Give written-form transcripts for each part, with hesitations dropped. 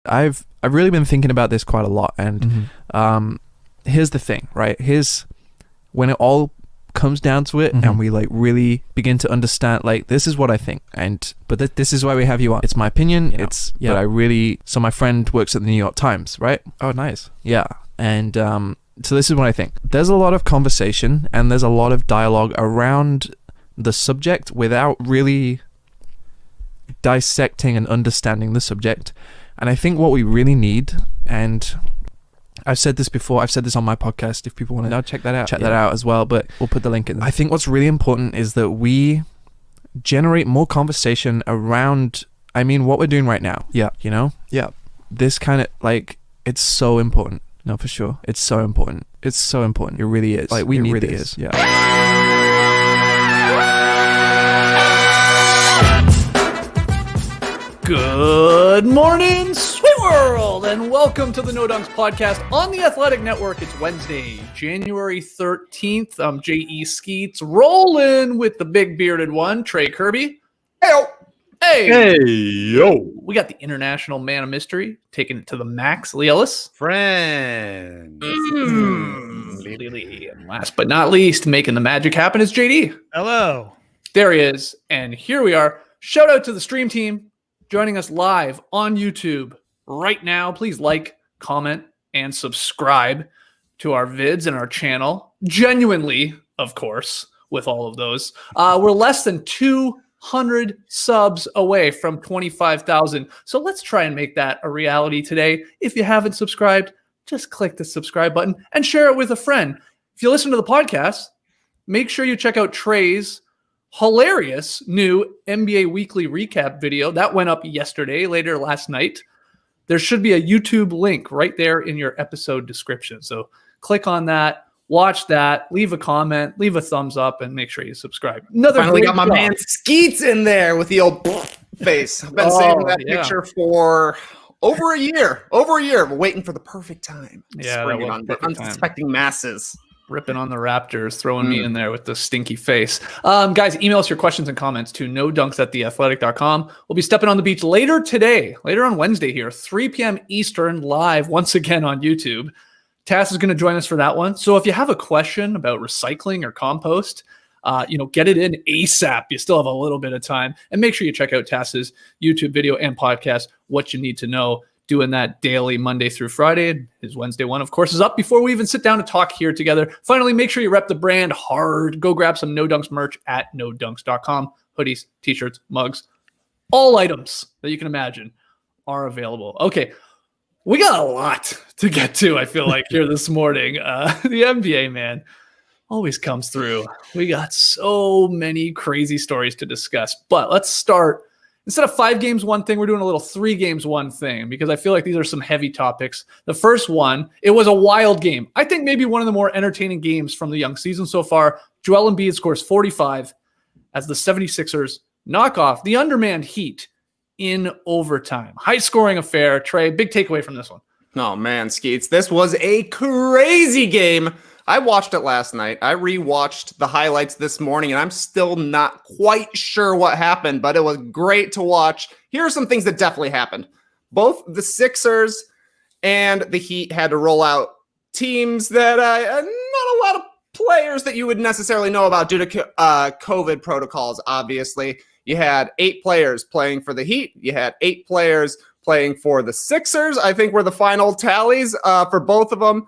I've really been thinking about this quite a lot, and here's the thing, right? Here's when it all comes down to it, and we like really begin to understand, like, this is what I think, but this is why we have you on. It's my opinion. But so my friend works at the New York Times, right? Oh, nice. Yeah, and so this is what I think. There's a lot of conversation and there's a lot of dialogue around the subject without really dissecting and understanding the subject. And I think what we really need, and I've said this before, I've said this on my podcast, if people want to check that out. Check that out as well, but we'll put the link in. I think what's really important is that we generate more conversation around, I mean, what we're doing right now. Yeah. You know? Yeah. This kind of, like, it's so important. No, for sure. It's so important. It's so important. It really is. Like, we need really this. Is. Yeah. Good morning, sweet world, and welcome to the No Dunks podcast on the Athletic Network. It's Wednesday, January 13th. I'm J.E. Skeets, rolling with the big bearded one, Trey Kirby. Hey, yo. We got the international man of mystery, taking it to the max, Lee Ellis. Friend. And last but not least, making the magic happen is JD. Hello. There he is, and here we are. Shout out to the stream team joining us live on YouTube right now. Please like, comment, and subscribe to our vids and our channel. Genuinely, of course, with all of those. We're less than 200 subs away from 25,000. So let's try and make that a reality today. If you haven't subscribed, just click the subscribe button and share it with a friend. If you listen to the podcast, make sure you check out Trey's hilarious new NBA Weekly Recap video that went up yesterday, later last night. There should be a YouTube link right there in your episode description. So click on that, watch that, leave a comment, leave a thumbs up, and make sure you subscribe. Finally got my man Skeets in there with the old face. I've been saving that picture for over a year. We're waiting for the perfect time. Yeah, spring it on the unsuspecting masses. Ripping on the Raptors, throwing me in there with the stinky face. Guys, email us your questions and comments to nodunks@theathletic.com. We'll be stepping on the beach later today, later on Wednesday here, 3 p.m. Eastern, live once again on YouTube. Tass is going to join us for that one. So if you have a question about recycling or compost, get it in ASAP. You still have a little bit of time. And make sure you check out Tass's YouTube video and podcast, What You Need to Know. Doing that daily Monday through Friday. His Wednesday one, of course, is up before we even sit down to talk here together. Finally, make sure you rep the brand hard. Go grab some No Dunks merch at nodunks.com. Hoodies, t-shirts, mugs, all items that you can imagine are available. Okay, we got a lot to get to, I feel like, here this morning. The NBA, man, always comes through. We got so many crazy stories to discuss. But let's start. Instead of 5 games, one thing, we're doing a little 3 games, one thing, because I feel like these are some heavy topics. The first one, it was a wild game. I think maybe one of the more entertaining games from the young season so far. Joel Embiid scores 45 as the 76ers knock off the undermanned Heat in overtime. High-scoring affair. Trey, big takeaway from this one. Oh, man, Skeets. This was a crazy game. I watched it last night. I rewatched the highlights this morning, and I'm still not quite sure what happened, but it was great to watch. Here are some things that definitely happened. Both the Sixers and the Heat had to roll out teams that not a lot of players that you would necessarily know about due to COVID protocols, obviously. You had 8 players playing for the Heat. You had 8 players playing for the Sixers, I think were the final tallies for both of them.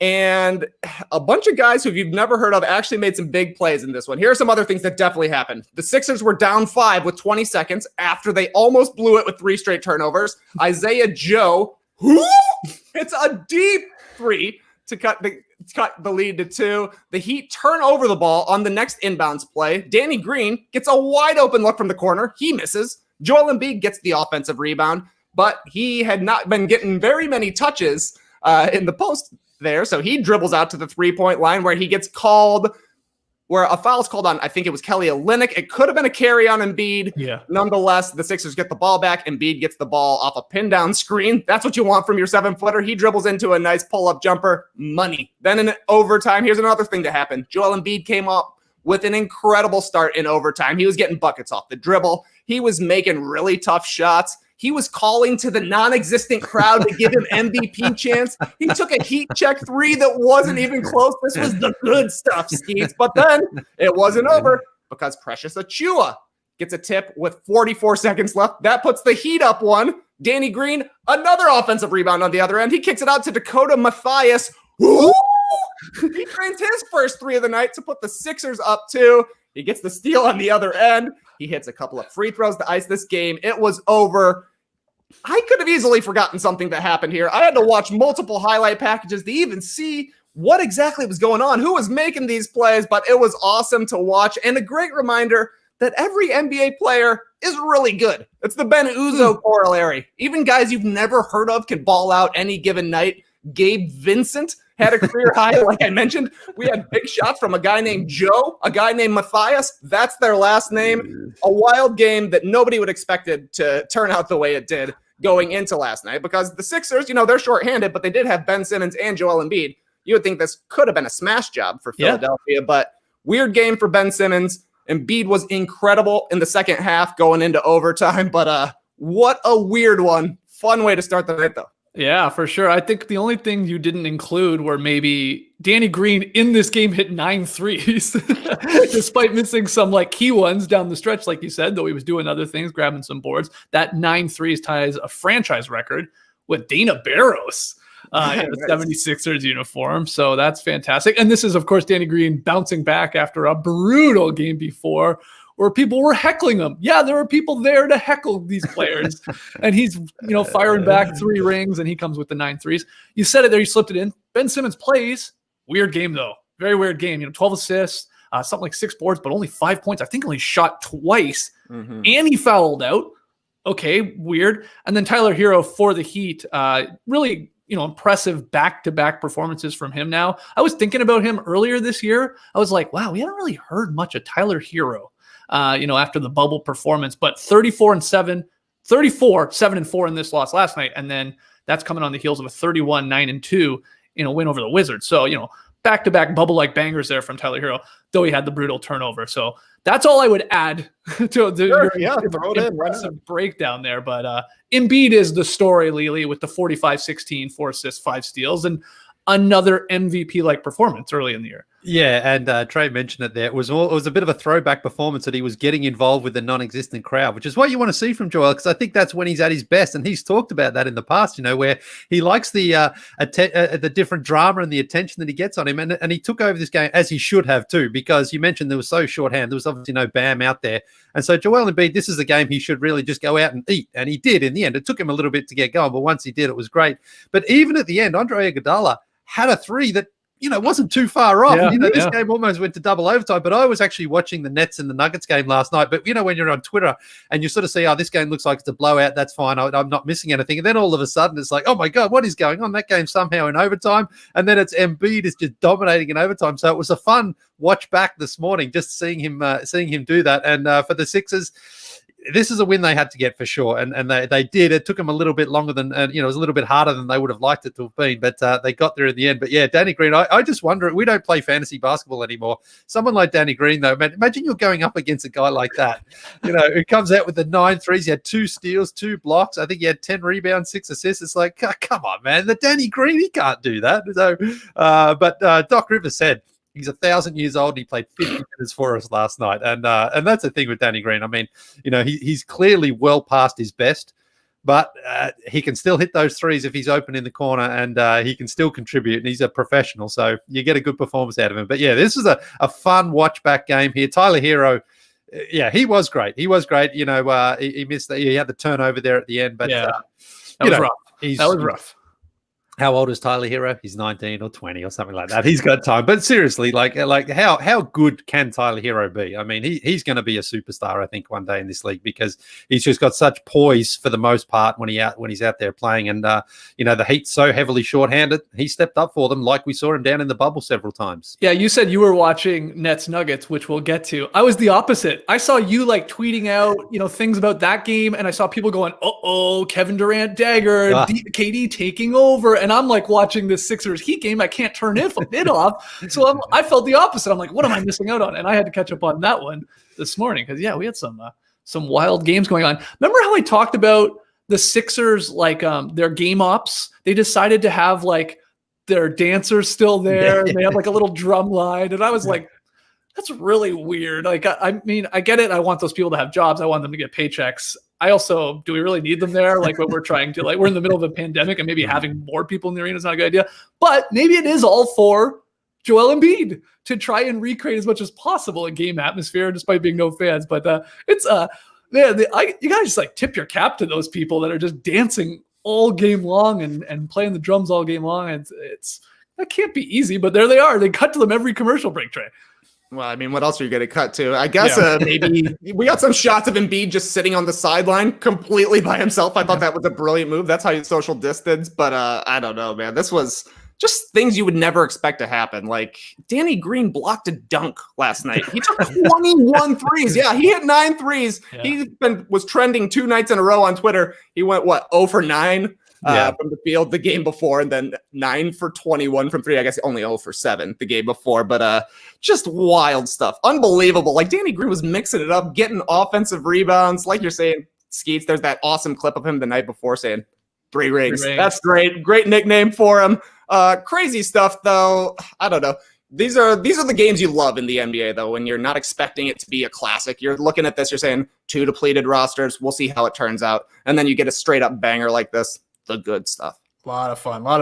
And a bunch of guys who you've never heard of actually made some big plays in this one. Here are some other things that definitely happened. The Sixers were down 5 with 20 seconds after they almost blew it with 3 straight turnovers. Isaiah Joe, it's a deep 3 to cut the lead to 2. The Heat turn over the ball on the next inbounds play. Danny Green gets a wide open look from the corner. He misses. Joel Embiid gets the offensive rebound, but he had not been getting very many touches in the post there. So he dribbles out to the 3-point line where he gets called where a foul's called on, I think it was Kelly Olynyk. It could have been a carry on Embiid. Yeah. Nonetheless, the Sixers get the ball back. Embiid gets the ball off a pin down screen. That's what you want from your 7-footer. He dribbles into a nice pull-up jumper. Money. Then in overtime, here's another thing that happened. Joel Embiid came up with an incredible start in overtime. He was getting buckets off the dribble. He was making really tough shots. He was calling to the non-existent crowd to give him MVP chance. He took a heat check 3 that wasn't even close. This was the good stuff, Skeets. But then it wasn't over because Precious Achiuwa gets a tip with 44 seconds left. That puts the Heat up 1. Danny Green, another offensive rebound on the other end. He kicks it out to Dakota Mathias. Ooh! He drains his first 3 of the night to put the Sixers up 2. He gets the steal on the other end. He hits a couple of free throws to ice this game. It was over. I could have easily forgotten something that happened here. I had to watch multiple highlight packages to even see what exactly was going on, who was making these plays, but it was awesome to watch and a great reminder that every NBA player is really good. It's the Ben Uzo corollary. Even guys you've never heard of can ball out any given night. Gabe Vincent had a career high, like I mentioned. We had big shots from a guy named Joe, a guy named Matthias. That's their last name. A wild game that nobody would expect it to turn out the way it did going into last night because the Sixers, they're shorthanded, but they did have Ben Simmons and Joel Embiid. You would think this could have been a smash job for Philadelphia, but weird game for Ben Simmons. Embiid was incredible in the second half going into overtime, but what a weird one. Fun way to start the night, though. Yeah, for sure. I think the only thing you didn't include were maybe Danny Green in this game hit 9 threes, despite missing some key ones down the stretch, like you said, though he was doing other things, grabbing some boards. That 9 threes ties a franchise record with Dana Barros in the 76ers uniform. So that's fantastic. And this is, of course, Danny Green bouncing back after a brutal game before where people were heckling him. Yeah, there were people there to heckle these players. And he's, firing back 3 rings, and he comes with the 9 threes. You said it there, you slipped it in. Ben Simmons plays. Weird game, though. Very weird game. 12 assists, something like 6 boards, but only 5 points. I think only shot twice. And he fouled out. Okay, weird. And then Tyler Hero for the Heat. Really, impressive back-to-back performances from him now. I was thinking about him earlier this year. I was like, wow, we haven't really heard much of Tyler Hero. After the bubble performance, but 34-7 and 4 in this loss last night. And then that's coming on the heels of a 31-9-2 win over the Wizards. So, back-to-back bubble-like bangers there from Tyler Hero, though he had the brutal turnover. So that's all I would add to the impressive breakdown there. But Embiid is the story, Lily, with the 45-16, 4 assists, 5 steals, and another MVP-like performance early in the year. Yeah, and Trey mentioned it there. It was a bit of a throwback performance that he was getting involved with the non-existent crowd, which is what you want to see from Joel, because I think that's when he's at his best, and he's talked about that in the past, where he likes the different drama and the attention that he gets on him, and he took over this game, as he should have too, because you mentioned there was so shorthand. There was obviously no Bam out there, and so Joel Embiid, this is the game he should really just go out and eat, and he did in the end. It took him a little bit to get going, but once he did, it was great. But even at the end, Andre Iguodala had a 3 that wasn't too far off. This game almost went to double overtime, but I was actually watching the Nets and the Nuggets game last night. But, when you're on Twitter and you sort of see, this game looks like it's a blowout, that's fine. I'm not missing anything. And then all of a sudden it's like, oh my God, what is going on? That game's somehow in overtime. And then it's Embiid is just dominating in overtime. So it was a fun watch back this morning, just seeing him do that. And for the Sixers, this is a win they had to get for sure, and they did. It took them a little bit longer than, it was a little bit harder than they would have liked it to have been, but they got there in the end. But yeah, Danny Green, I just wonder, we don't play fantasy basketball anymore. Someone like Danny Green, though, man, imagine you're going up against a guy like that, who comes out with the 9 threes. He had 2 steals, 2 blocks. I think he had 10 rebounds, 6 assists. It's like, come on, man, the Danny Green, he can't do that. So, but Doc Rivers said, he's 1,000 years old. He played 50 minutes for us last night. And that's the thing with Danny Green. I mean, he's clearly well past his best, but he can still hit those threes if he's open in the corner, and he can still contribute, and he's a professional. So you get a good performance out of him. But yeah, this is a fun watch back game here. Tyler Hero, yeah, he was great. He was great. He missed he had the turnover there at the end, but that was rough. That was rough. How old is Tyler Hero? He's 19 or 20 or something like that. He's got time. But seriously, like how good can Tyler Hero be? I mean, he's going to be a superstar, I think, one day in this league, because he's just got such poise for the most part when he's out there playing. And the Heat's so heavily shorthanded. He stepped up for them, like we saw him down in the bubble several times. Yeah, you said you were watching Nets Nuggets, which we'll get to. I was the opposite. I saw you like tweeting out, things about that game, and I saw people going, "Uh-oh, Kevin Durant dagger, KD taking over," and I'm like watching this Sixers Heat game. I can't turn it off. So I felt the opposite. I'm like, what am I missing out on? And I had to catch up on that one this morning because we had some wild games going on. Remember how I talked about the Sixers, like their game ops? They decided to have like their dancers still there. And they have like a little drum line, and I was like, that's really weird. Like, I mean, I get it. I want those people to have jobs. I want them to get paychecks. I also, do we really need them there? Like when we're trying to, we're in the middle of a pandemic and maybe having more people in the arena is not a good idea. But maybe it is all for Joel Embiid to try and recreate as much as possible a game atmosphere despite being no fans. But you guys just like tip your cap to those people that are just dancing all game long and playing the drums all game long. And that can't be easy, but there they are. They cut to them every commercial break, Trey. Well, I mean, what else are you going to cut to? I guess maybe we got some shots of Embiid just sitting on the sideline completely by himself. I thought that was a brilliant move. That's how you social distance. But I don't know, man. This was just things you would never expect to happen. Like Danny Green blocked a dunk last night. He took 21 threes. Yeah, he hit 9 threes. Yeah. He was trending 2 nights in a row on Twitter. He went, 0 for 9? From the field the game before, and then 9 for 21 from 3. I guess only 0 for 7 the game before, but just wild stuff. Unbelievable. Like Danny Green was mixing it up, getting offensive rebounds. Like you're saying, Skeets, there's that awesome clip of him the night before saying 3 rings. That's great. Great nickname for him. Crazy stuff, though. I don't know. These are the games you love in the NBA, though, when you're not expecting it to be a classic. You're looking at this, you're saying 2 depleted rosters. We'll see how it turns out. And then you get a straight up banger like this. The good stuff. A lot of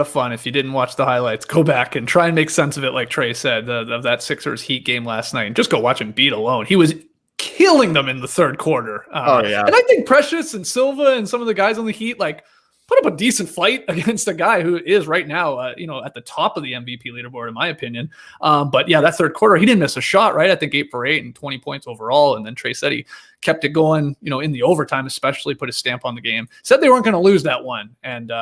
fun. If you didn't watch the highlights, go back and try and make sense of it, like Trey said, of that Sixers Heat game last night. And just go watch Embiid alone. He was killing them in the third quarter. And I think Precious and Silva and some of the guys on the Heat, put up a decent fight against a guy who is right now, at the top of the MVP leaderboard, in my opinion. But yeah, that third quarter, he didn't miss a shot, right? I think 8 for 8 and 20 points overall. And then Trey said he kept it going, in the overtime, especially put his stamp on the game. Said they weren't going to lose that one. And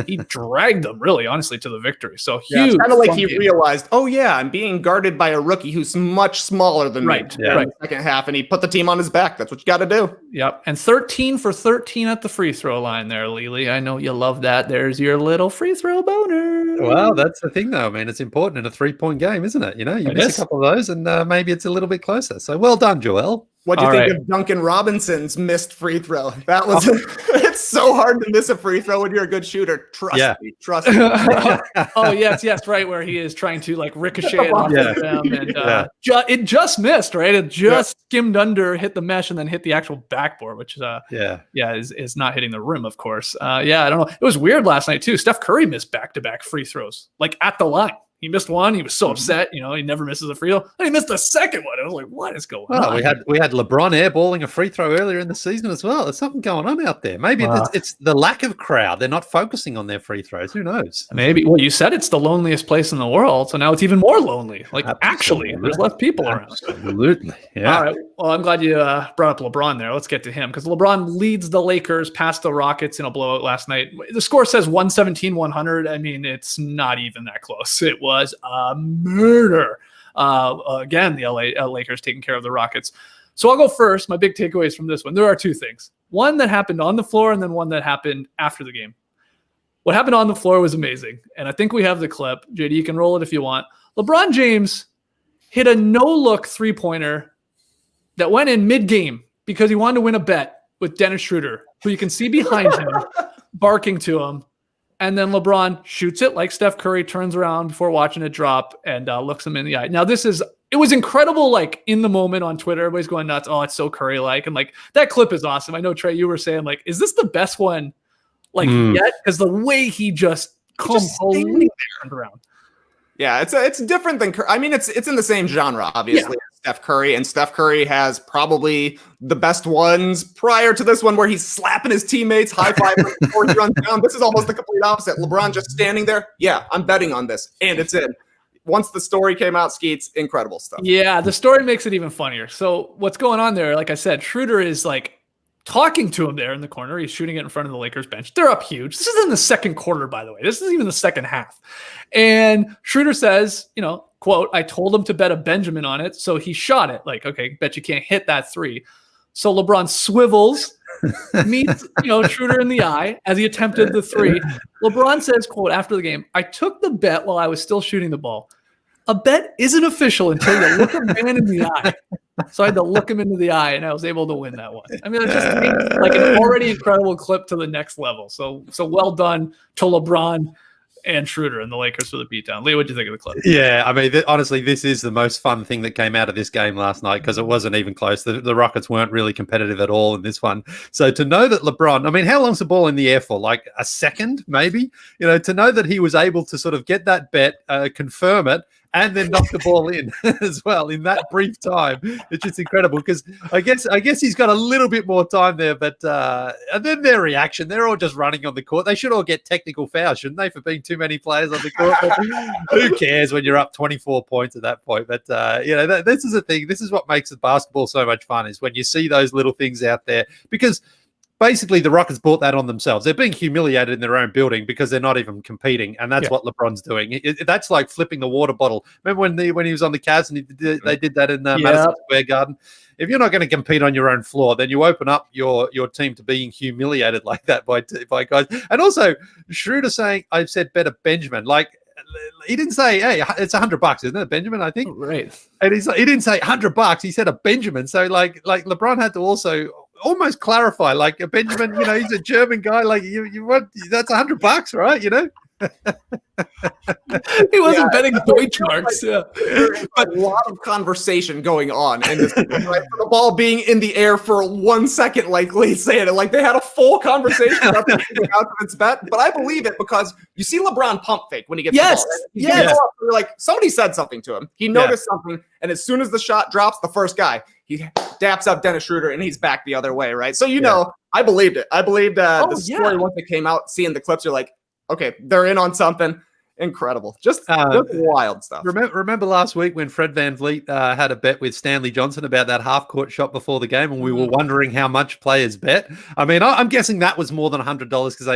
he dragged them, really, honestly, to the victory. So huge. It's kind of like he realized, I'm being guarded by a rookie who's much smaller than me in the second half. And he put the team on his back. That's what you got to do. Yep. And 13 for 13 at the free throw line there, Lily. I know you love that. There's your little free throw boner. Well, that's the thing, though. I mean, it's important in a 3-point game, isn't it? You miss a couple of those and maybe it's a little bit closer. So well done, Joel. What do you think of Duncan Robinson's missed free throw? That was it's so hard to miss a free throw when you're a good shooter. Trust me. Yes, right, where he is trying to ricochet it off the rim, and it just missed, right? It just skimmed under, hit the mesh, and then hit the actual backboard, which is not hitting the rim, of course. I don't know. It was weird last night too. Steph Curry missed back-to-back free throws, at the line. He missed one. He was so upset. He never misses a free throw. And he missed the second one. I was like, what is going on? We had LeBron airballing a free throw earlier in the season as well. There's something going on out there. Maybe it's the lack of crowd. They're not focusing on their free throws. Who knows? Maybe. Well, you said it's the loneliest place in the world, so now it's even more lonely. Actually, there's less people around. Absolutely. Yeah. All right. Well, I'm glad you brought up LeBron there. Let's get to him because LeBron leads the Lakers past the Rockets in a blowout last night. The score says 117-100. I mean, it's not even that close. It was murder. Again, the LA Lakers taking care of the Rockets. So I'll go first. My big takeaways from this one. There are 2 things. One that happened on the floor and then one that happened after the game. What happened on the floor was amazing. And I think we have the clip. JD, you can roll it if you want. LeBron James hit a no-look three-pointer that went in mid-game because he wanted to win a bet with Dennis Schroeder, who you can see behind him, barking to him. And then LeBron shoots it like Steph Curry, turns around before watching it drop and looks him in the eye. Now, it was incredible, in the moment on Twitter. Everybody's going nuts. Oh, it's so Curry-like. And, that clip is awesome. I know, Trey, you were saying, is this the best one, yet? Because the way he just completely turned around. Yeah, it's different than – I mean, it's in the same genre, obviously, Steph Curry, and Steph Curry has probably the best ones prior to this one where he's slapping his teammates, high-fiving before he runs down. This is almost the complete opposite. LeBron just standing there. Yeah, I'm betting on this, and it's in. Once the story came out, Skeets, incredible stuff. Yeah, the story makes it even funnier. So what's going on there, like I said, Schroeder is like talking to him there in the corner. He's shooting it in front of the Lakers bench. They're up huge. This is in the second quarter, by the way. This is even the second half. And Schroeder says, quote, I told him to bet a Benjamin on it, so he shot it. Like, okay, bet you can't hit that three. So LeBron swivels, meets, Schroeder in the eye as he attempted the three. LeBron says, quote, after the game, I took the bet while I was still shooting the ball. A bet isn't official until you look a man in the eye. So I had to look him into the eye, and I was able to win that one. I mean, it just takes like an already incredible clip to the next level. So well done to LeBron and Schroeder and the Lakers for the beatdown. Lee, what do you think of the clip? Yeah, I mean, honestly, this is the most fun thing that came out of this game last night because it wasn't even close. The Rockets weren't really competitive at all in this one. So to know that LeBron, I mean, how long's the ball in the air for? Like a second, maybe? To know that he was able to sort of get that bet, confirm it, and then knock the ball in as well in that brief time. It's just incredible because I guess he's got a little bit more time there, but and then their reaction, they're all just running on the court. They should all get technical fouls, shouldn't they, for being too many players on the court? But who cares when you're up 24 points at that point? But, this is the thing. This is what makes basketball so much fun is when you see those little things out there because basically, the Rockets brought that on themselves. They're being humiliated in their own building because they're not even competing, and that's what LeBron's doing. That's like flipping the water bottle. Remember when he was on the Cavs and they did that in Madison Square Garden? If you're not going to compete on your own floor, then you open up your team to being humiliated like that by guys. And also, Schroeder saying, "I've said better Benjamin." Like he didn't say, "Hey, it's $100, isn't it, Benjamin?" I think right. And he didn't say $100. He said a Benjamin. So like LeBron had to also almost clarify, like a Benjamin, he's a German guy. Like you want that's $100, right? He wasn't betting Deutschmarks. But a lot of conversation going on in this, right? For the ball being in the air for 1 second, like Lee saying it, like they had a full conversation about the out of its bet. But I believe it because you see LeBron pump fake when he gets the ball. Right? Yes. You're like somebody said something to him. He noticed something, and as soon as the shot drops, the first guy he daps up Dennis Schroeder, and he's back the other way, right? So I believed it. I believed the story once it came out. Seeing the clips, you're like, okay, they're in on something. Incredible. Just wild stuff. Remember last week when Fred VanVleet had a bet with Stanley Johnson about that half-court shot before the game, and we were wondering how much players bet? I mean, I'm guessing that was more than $100 because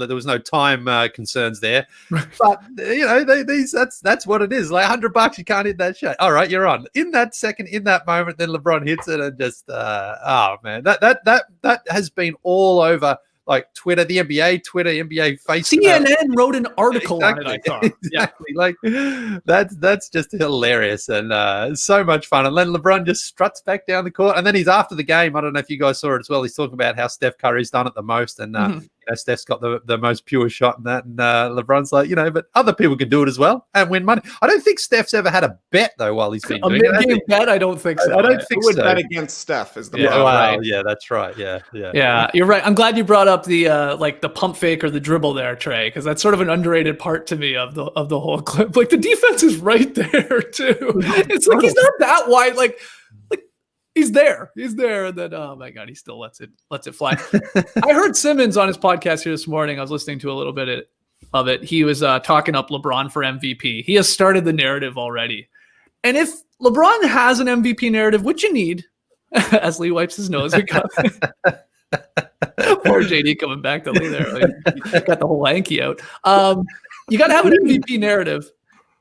there was no time concerns there. But, that's what it is. Like $100, you can't hit that shot. All right, you're on. In that second, in that moment, then LeBron hits it and just, man, that has been all over like Twitter, the NBA, NBA, Facebook. CNN wrote an article on it, I thought. Exactly. Like that's just hilarious and so much fun. And then LeBron just struts back down the court. And then he's after the game. I don't know if you guys saw it as well. He's talking about how Steph Curry's done it the most. And Steph's got the most pure shot in that. And LeBron's like, but other people can do it as well and win money. I don't think Steph's ever had a bet, though, while he's been doing it. A mid-game bet? I don't think so. I don't think so. Bet against Steph is the problem. Right. Yeah, that's right. Yeah. Yeah, you're right. I'm glad you brought up the the pump fake or the dribble there, Trey, because that's sort of an underrated part to me of the whole clip. Like the defense is right there too. It's like he's not that wide. Like he's there. And then oh my god, he still lets it fly. I heard Simmons on his podcast here this morning. I was listening to a little bit of it. He was talking up LeBron for MVP. He has started the narrative already. And if LeBron has an MVP narrative, which you need, as Lee wipes his nose, poor JD coming back to Lee there. Like, got the whole hanky out. You got to have an MVP narrative.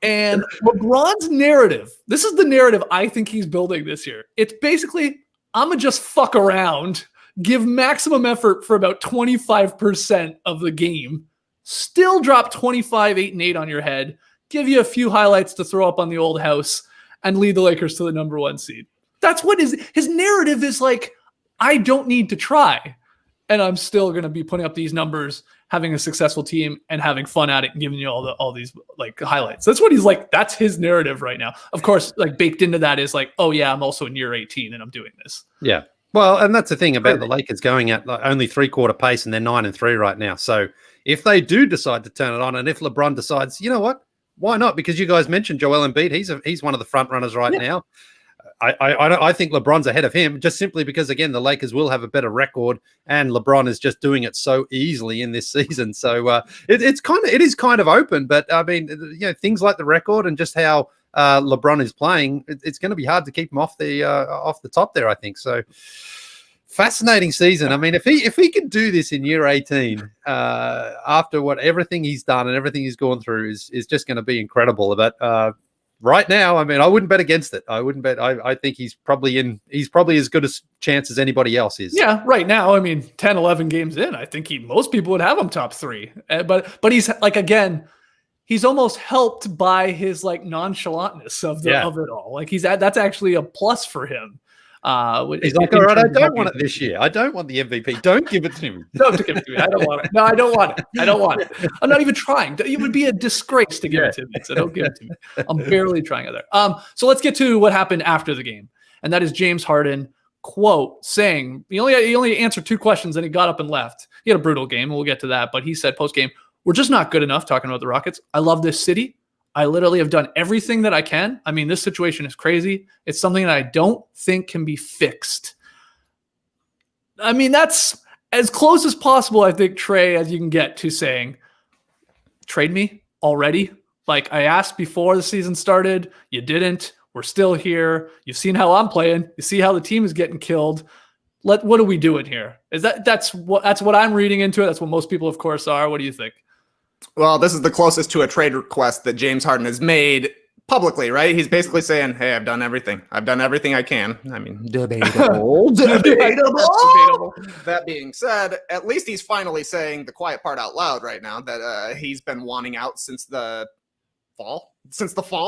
And LeBron's narrative, this is the narrative I think he's building this year. It's basically, I'm going to just fuck around, give maximum effort for about 25% of the game, still drop 25, 8, and 8 on your head, give you a few highlights to throw up on the old house, and lead the Lakers to the number 1 seed. That's what his narrative is like. I don't need to try, and I'm still going to be putting up these numbers, having a successful team, and having fun at it, and giving you all these like highlights. That's what he's like. That's his narrative right now. Of course, like baked into that is like, oh yeah, I'm also in year 18 and I'm doing this. Yeah. Well, and that's the thing about the Lakers going at like only 3/4 pace, and they're 9-3 right now. So if they do decide to turn it on, and if LeBron decides, you know what, why not? Because you guys mentioned Joel Embiid. He's one of the front runners right now. I think LeBron's ahead of him just simply because, again, the Lakers will have a better record and LeBron is just doing it so easily in this season. So it is kind of open, but I mean, things like the record and just how LeBron is playing, it's going to be hard to keep him off the top there, I think. So fascinating season. I mean, if he can do this in year 18, after everything he's done and everything he's gone through is just going to be incredible. But right now, I mean, I wouldn't bet against it. I wouldn't bet. I think he's probably as good a chance as anybody else is. Yeah, right now, I mean, 10, 11 games in, I think most people would have him top 3. But he's like, again, he's almost helped by his like nonchalantness of it all. Like that's actually a plus for him. He's like, all right, I don't want it this year. I don't want the MVP. Don't give it to me. Don't give it to me. I don't want it. No, I don't want it. I don't want it. I'm not even trying. It would be a disgrace to give it to me. So don't give it to me. I'm barely trying out there. So let's get to what happened after the game. And that is James Harden, quote, saying, he only answered 2 questions and he got up and left. He had a brutal game, and we'll get to that. But he said post-game, we're just not good enough, talking about the Rockets. I love this city. I literally have done everything that I can. I mean, this situation is crazy. It's something that I don't think can be fixed. I mean, that's as close as possible, I think, Trey, as you can get to saying, trade me already. Like I asked before the season started, you didn't. We're still here. You've seen how I'm playing. You see how the team is getting killed. What are we doing here? That's what I'm reading into it. That's what most people, of course, are. What do you think? Well, this is the closest to a trade request that James Harden has made publicly, right? He's basically saying, hey, I've done everything. I've done everything I can. I mean, debatable. Debatable. That being said, at least he's finally saying the quiet part out loud right now that he's been wanting out since the fall.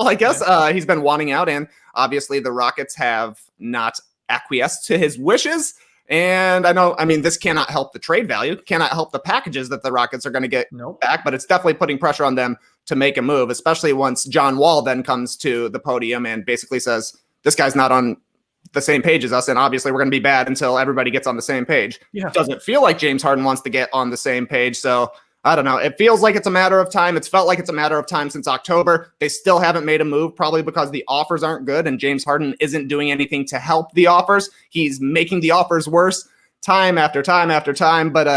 I guess. He's been wanting out, and obviously the Rockets have not acquiesced to his wishes. And I mean, this cannot help the trade value, cannot help the packages that the Rockets are going to get back, but it's definitely putting pressure on them to make a move, especially once John Wall then comes to the podium and basically says, this guy's not on the same page as us, and obviously we're going to be bad until everybody gets on the same page. Yeah. It doesn't feel like James Harden wants to get on the same page, so I don't know. It feels like it's a matter of time. It's felt like it's a matter of time since October. They still haven't made a move, probably because the offers aren't good, and James Harden isn't doing anything to help the offers. He's making the offers worse time after time after time. But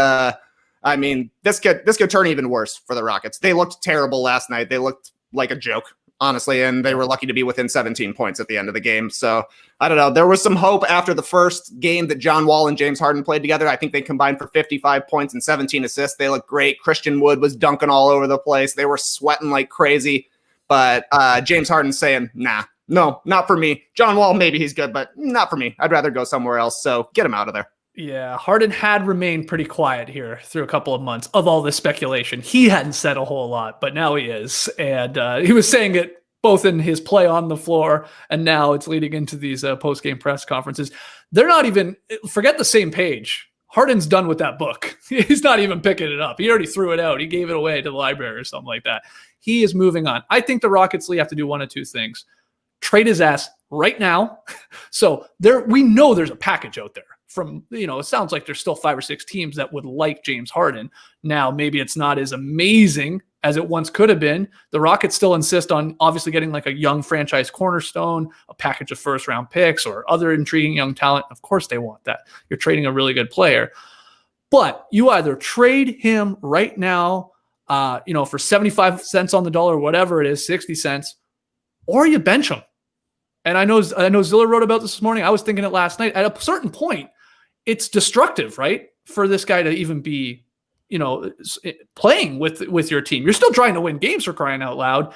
I mean, this could turn even worse for the Rockets. They looked terrible last night. They looked like a joke, honestly, and they were lucky to be within 17 points at the end of the game. So I don't know. There was some hope after the first game that John Wall and James Harden played together. I think they combined for 55 points and 17 assists. They looked great. Christian Wood was dunking all over the place. They were sweating like crazy. But James Harden's saying, nah, no, not for me. John Wall, maybe he's good, but not for me. I'd rather go somewhere else. So get him out of there. Yeah, Harden had remained pretty quiet here through a couple of months of all this speculation. He hadn't said a whole lot, but now he is. And he was saying it both in his play on the floor, and now it's leading into these post-game press conferences. They're not even, forget the same page. Harden's done with that book. He's not even picking it up. He already threw it out. He gave it away to the library or something like that. He is moving on. I think the Rockets have to do one of two things. Trade his ass right now. So we know there's a package out there. From, it sounds like there's still 5 or 6 teams that would like James Harden. Now, maybe it's not as amazing as it once could have been. The Rockets still insist on obviously getting like a young franchise cornerstone, a package of first-round picks, or other intriguing young talent. Of course they want that. You're trading a really good player. But you either trade him right now, for 75 cents on the dollar, whatever it is, 60 cents, or you bench him. And I know Zilla wrote about this morning. I was thinking it last night. At a certain point, it's destructive, right? For this guy to even be, playing with your team. You're still trying to win games, for crying out loud.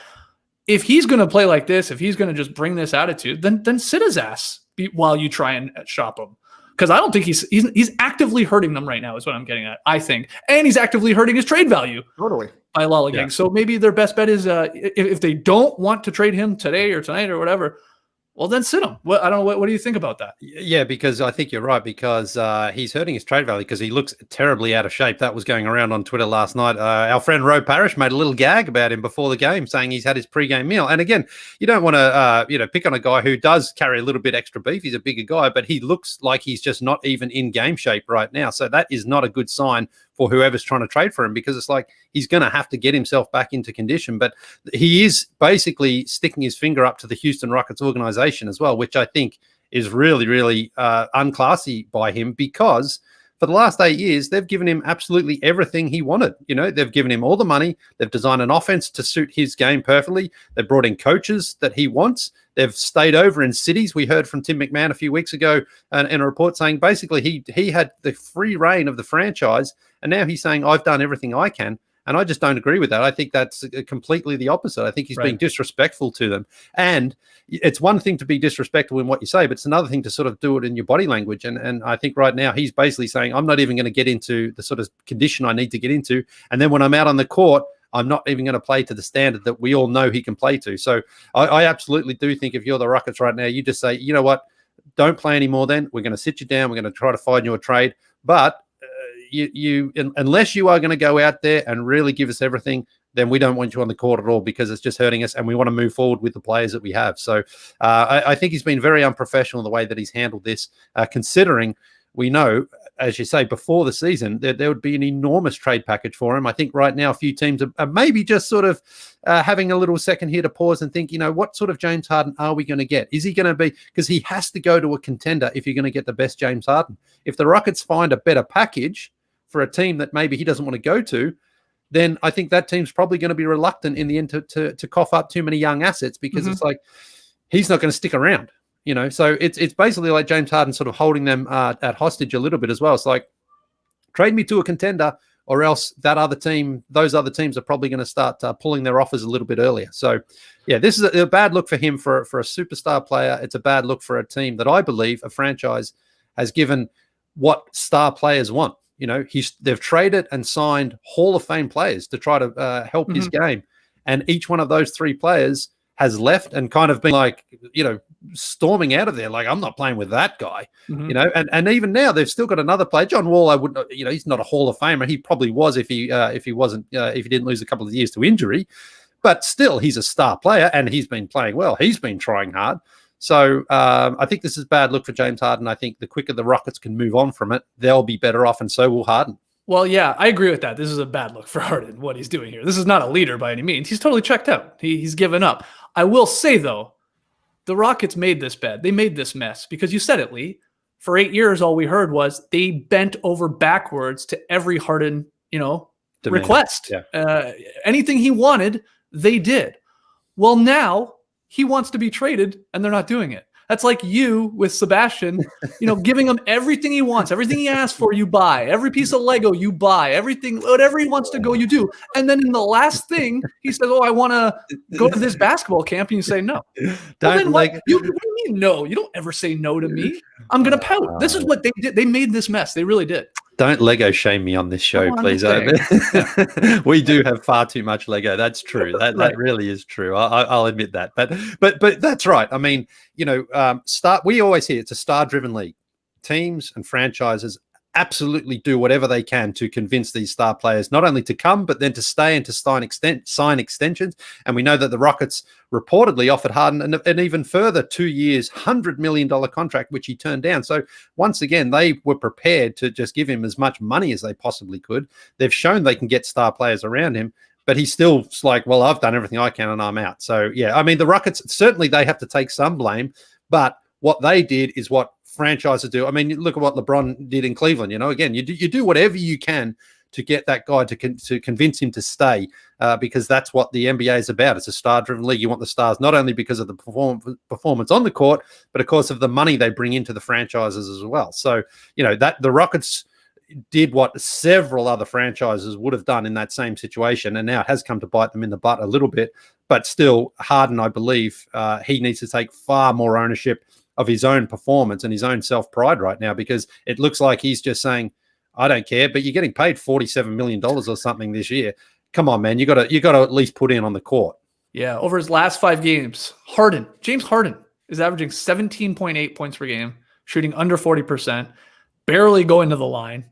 If he's going to play like this, if he's going to just bring this attitude, then sit his ass while you try and shop him. Because I don't think he's actively hurting them right now is what I'm getting at, I think. And he's actively hurting his trade value. Totally. By lollygagging. Yeah. So maybe their best bet is if they don't want to trade him today or tonight or whatever, well, then sit him. I don't know. What do you think about that? Yeah, because I think you're right, because he's hurting his trade value because he looks terribly out of shape. That was going around on Twitter last night. Our friend Roe Parrish made a little gag about him before the game, saying he's had his pregame meal. And again, you don't want to, pick on a guy who does carry a little bit extra beef. He's a bigger guy, but he looks like he's just not even in game shape right now. So that is not a good sign for whoever's trying to trade for him, because it's like he's going to have to get himself back into condition. But he is basically sticking his finger up to the Houston Rockets organization as well, which I think is really, really unclassy by him, because for the last 8 years, they've given him absolutely everything he wanted. They've given him all the money. They've designed an offense to suit his game perfectly. They've brought in coaches that he wants. They've stayed over in cities. We heard from Tim McMahon a few weeks ago in a report saying basically he had the free reign of the franchise, and now he's saying, I've done everything I can. And I just don't agree with that. I think that's completely the opposite. I think he's being disrespectful to them. And it's one thing to be disrespectful in what you say, but it's another thing to sort of do it in your body language. And I think right now he's basically saying, I'm not even going to get into the sort of condition I need to get into. And then when I'm out on the court, I'm not even going to play to the standard that we all know he can play to. So I absolutely do think if you're the Rockets right now, you just say, you know what, don't play anymore then. We're going to sit you down. We're going to try to find you a trade. But unless you are going to go out there and really give us everything, then we don't want you on the court at all, because it's just hurting us, and we want to move forward with the players that we have. So I think he's been very unprofessional in the way that he's handled this, considering we know, as you say, before the season, there would be an enormous trade package for him. I think right now a few teams are maybe just sort of having a little second here to pause and think, what sort of James Harden are we going to get? Is he going to be, because he has to go to a contender if you're going to get the best James Harden. If the Rockets find a better package for a team that maybe he doesn't want to go to, then I think that team's probably going to be reluctant in the end to cough up too many young assets, because it's like he's not going to stick around, So it's basically like James Harden sort of holding them at hostage a little bit as well. It's like, trade me to a contender, or else those other teams are probably going to start pulling their offers a little bit earlier. So, yeah, this is a bad look for him for a superstar player. It's a bad look for a team that I believe a franchise has given what star players want. They've traded and signed Hall of Fame players to try to help his game. And each one of those three players has left and kind of been like, storming out of there. Like, I'm not playing with that guy, and even now they've still got another player. John Wall, I wouldn't, he's not a Hall of Famer. He probably was if he didn't lose a couple of years to injury, but still he's a star player and he's been playing well. He's been trying hard. So I think this is bad look for James Harden. I think the quicker the Rockets can move on from it, they'll be better off, and so will Harden. Well, yeah, I agree with that. This is a bad look for Harden, what he's doing here. This is not a leader by any means. He's totally checked out. He's given up. I will say, though, the Rockets made this bed. They made this mess, because you said it, Lee. For 8 years, all we heard was they bent over backwards to every Harden, request. Yeah. Anything he wanted, they did. Well, now he wants to be traded, and they're not doing it. That's like you with Sebastian, giving him everything he wants, everything he asks for, you buy. Every piece of Lego, you buy. Everything, whatever he wants to go, you do. And then in the last thing, he says, I want to go to this basketball camp. And you say no. What do you mean no? You don't ever say no to me. I'm going to pout. This is what they did. They made this mess. They really did. Don't Lego shame me on this show, please. We do have far too much Lego. That's true. That really is true. I'll admit that. But that's right. I mean, we always hear it's a star-driven league. Teams and franchises absolutely do whatever they can to convince these star players not only to come, but then to stay and to sign extensions. And we know that the Rockets reportedly offered Harden an even further 2 years, $100 million contract, which he turned down. So once again, they were prepared to just give him as much money as they possibly could. They've shown they can get star players around him, but he's still like, well, I've done everything I can and I'm out. So yeah, I mean, the Rockets, certainly they have to take some blame, but what they did is what franchises do. I mean, look at what LeBron did in Cleveland. Again, you do whatever you can to get that guy to convince him to stay, because that's what the NBA is about. It's a star-driven league. You want the stars not only because of the performance on the court, but of course of the money they bring into the franchises as well. So that the Rockets did what several other franchises would have done in that same situation, and now it has come to bite them in the butt a little bit. But still, Harden, I believe, he needs to take far more ownership of his own performance and his own self-pride right now, because it looks like he's just saying, I don't care, but you're getting paid $47 million or something this year. Come on, man. You got to at least put in on the court. Yeah. Over his last 5 games, James Harden is averaging 17.8 points per game, shooting under 40%, barely going to the line.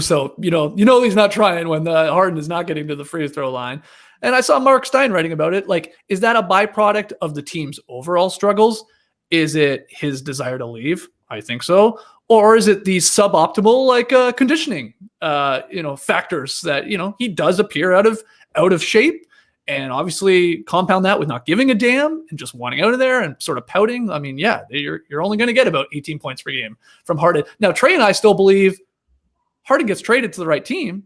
So, he's not trying when Harden is not getting to the free throw line. And I saw Mark Stein writing about it. Like, is that a byproduct of the team's overall struggles? Is it his desire to leave? I think so. Or is it these suboptimal like conditioning factors that he does appear out of shape, and obviously compound that with not giving a damn and just wanting out of there and sort of pouting. I mean, yeah, you're only going to get about 18 points per game from Harden. Now, Trey and I still believe Harden gets traded to the right team,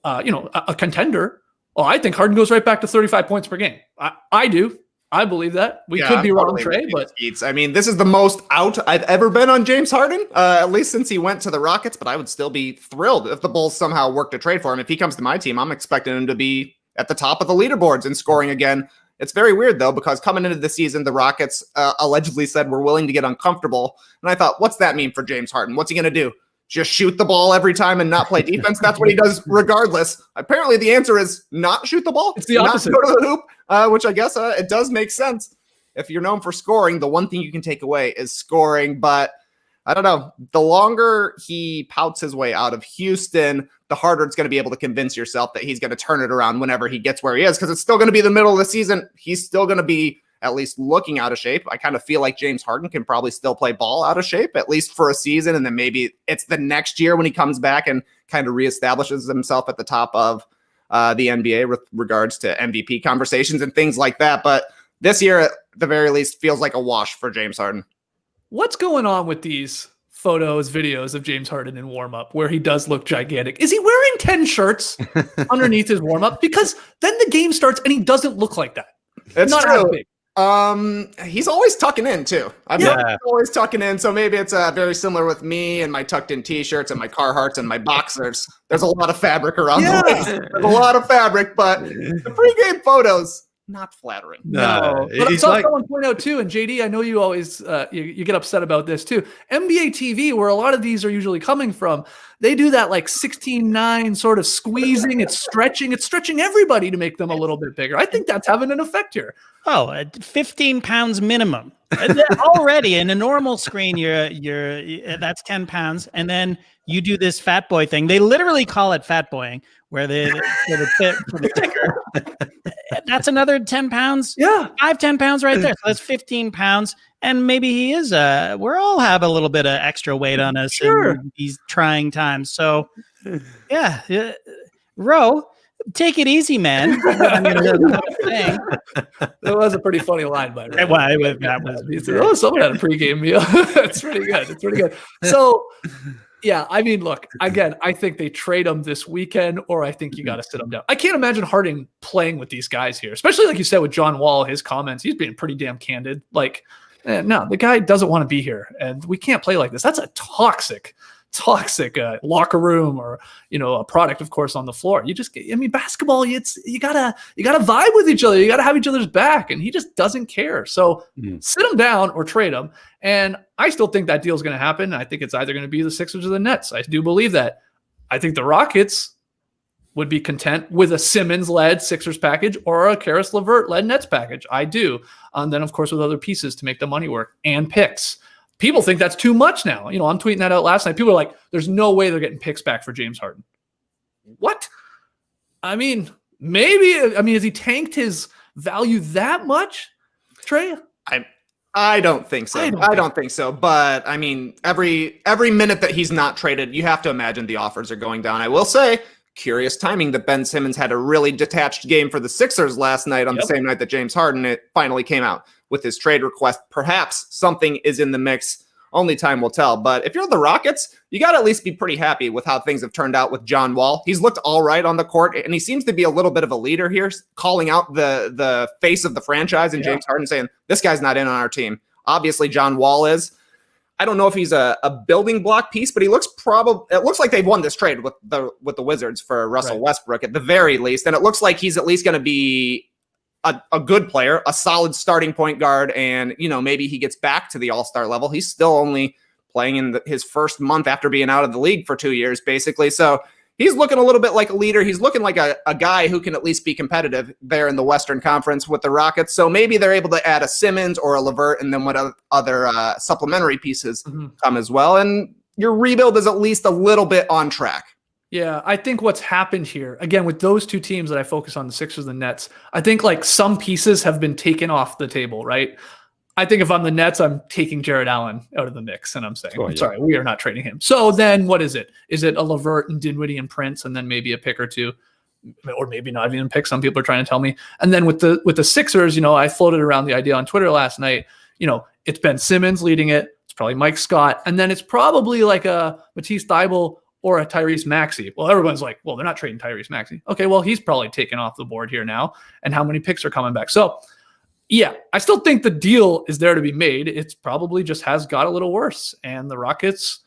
a contender. Well, I think Harden goes right back to 35 points per game. I do. I believe that. We could be wrong, Trey, but I mean, this is the most out I've ever been on James Harden, at least since he went to the Rockets, but I would still be thrilled if the Bulls somehow work to trade for him. If he comes to my team, I'm expecting him to be at the top of the leaderboards in scoring again. It's very weird, though, because coming into the season, the Rockets allegedly said we're willing to get uncomfortable. And I thought, what's that mean for James Harden? What's he going to do? Just shoot the ball every time and not play defense? That's what he does regardless. Apparently, the answer is not shoot the ball. It's the opposite. Not go to the hoop, which I guess it does make sense. If you're known for scoring, the one thing you can take away is scoring. But I don't know. The longer he pouts his way out of Houston, the harder it's going to be able to convince yourself that he's going to turn it around whenever he gets where he is, because it's still going to be the middle of the season. He's still going to be at least looking out of shape. I kind of feel like James Harden can probably still play ball out of shape, at least for a season. And then maybe it's the next year when he comes back and kind of reestablishes himself at the top of the NBA with regards to MVP conversations and things like that. But this year, at the very least, feels like a wash for James Harden. What's going on with these photos, videos of James Harden in warm-up where he does look gigantic? Is he wearing 10 shirts underneath his warm-up? Because then the game starts and he doesn't look like that. It's not true. as big. He's always tucking in too. I've always tucking in, so maybe it's very similar with me and my tucked in t-shirts and my Carhartts and my boxers. There's a lot of fabric around the waist. There's a lot of fabric, but the pregame photos, not flattering. No, but I saw someone point out too, and JD, I know you always you get upset about this too. NBA TV, where a lot of these are usually coming from, they do that like 16:9 sort of squeezing. It's stretching everybody to make them a little bit bigger. I think that's having an effect here. 15 pounds minimum. Already in a normal screen, you're that's 10 pounds, and then you do this fat boy thing. They literally call it fat boying, where for the ticker. That's another 10 pounds. Yeah, 10 pounds right there. So that's 15 pounds, and maybe he is. We're all have a little bit of extra weight on us in these trying times. So, yeah, Ro. Take it easy, man. That was a pretty funny line by Ray. Someone had a pregame meal. It's pretty good. It's pretty good. So, yeah, I mean, look, again, I think they trade him this weekend, or I think you got to sit him down. I can't imagine Harden playing with these guys here, especially like you said with John Wall, his comments. He's being pretty damn candid. Like, no, the guy doesn't want to be here, and we can't play like this. That's a toxic locker room, or a product, of course, on the floor. Basketball, you gotta vibe with each other. You gotta have each other's back, and he just doesn't care. So sit him down or trade him. And I still think that deal is going to happen. I think it's either going to be the Sixers or the Nets. I do believe that. I think the Rockets would be content with a Simmons-led Sixers package or a Karis LeVert-led Nets package. I do. And then, of course, with other pieces to make the money work and picks. People think that's too much now. I'm tweeting that out last night. People are like, there's no way they're getting picks back for James Harden. What? I mean, maybe. Has he tanked his value that much, Trey? I don't think so. I don't think so. But I mean, every minute that he's not traded, you have to imagine the offers are going down. I will say, curious timing that Ben Simmons had a really detached game for the Sixers last night on the same night that James Harden it finally came out with his trade request. Perhaps something is in the mix. Only time will tell. But if you're the Rockets, you got to at least be pretty happy with how things have turned out with John Wall. He's looked all right on the court, and he seems to be a little bit of a leader here, calling out the face of the franchise and James Harden, saying, this guy's not in on our team. Obviously, John Wall is. I don't know if he's a building block piece, but it looks like they've won this trade with the Wizards for Russell Westbrook at the very least. And it looks like he's at least going to be a good player, a solid starting point guard. And, maybe he gets back to the all-star level. He's still only playing in his first month after being out of the league for 2 years, basically. So he's looking a little bit like a leader. He's looking like a guy who can at least be competitive there in the Western Conference with the Rockets. So maybe they're able to add a Simmons or a LeVert, and then what other supplementary pieces come as well. And your rebuild is at least a little bit on track. Yeah, I think what's happened here, again, with those two teams that I focus on, the Sixers and the Nets, I think like some pieces have been taken off the table, right? I think if I'm the Nets, I'm taking Jared Allen out of the mix, and I'm saying, Oh, yeah. sorry, we are not trading him. So then what is it? Is it a LeVert and Dinwiddie and Prince, and then maybe a pick or two, or maybe not even a pick? Some people are trying to tell me. And then with the Sixers, I floated around the idea on Twitter last night. It's Ben Simmons leading it. It's probably Mike Scott, and then it's probably like a Matisse Thybulle or a Tyrese Maxey. Well, everyone's like, well, they're not trading Tyrese Maxey. Okay, well, he's probably taken off the board here now, and how many picks are coming back? So, yeah, I still think the deal is there to be made. It's probably just has got a little worse. And the Rockets,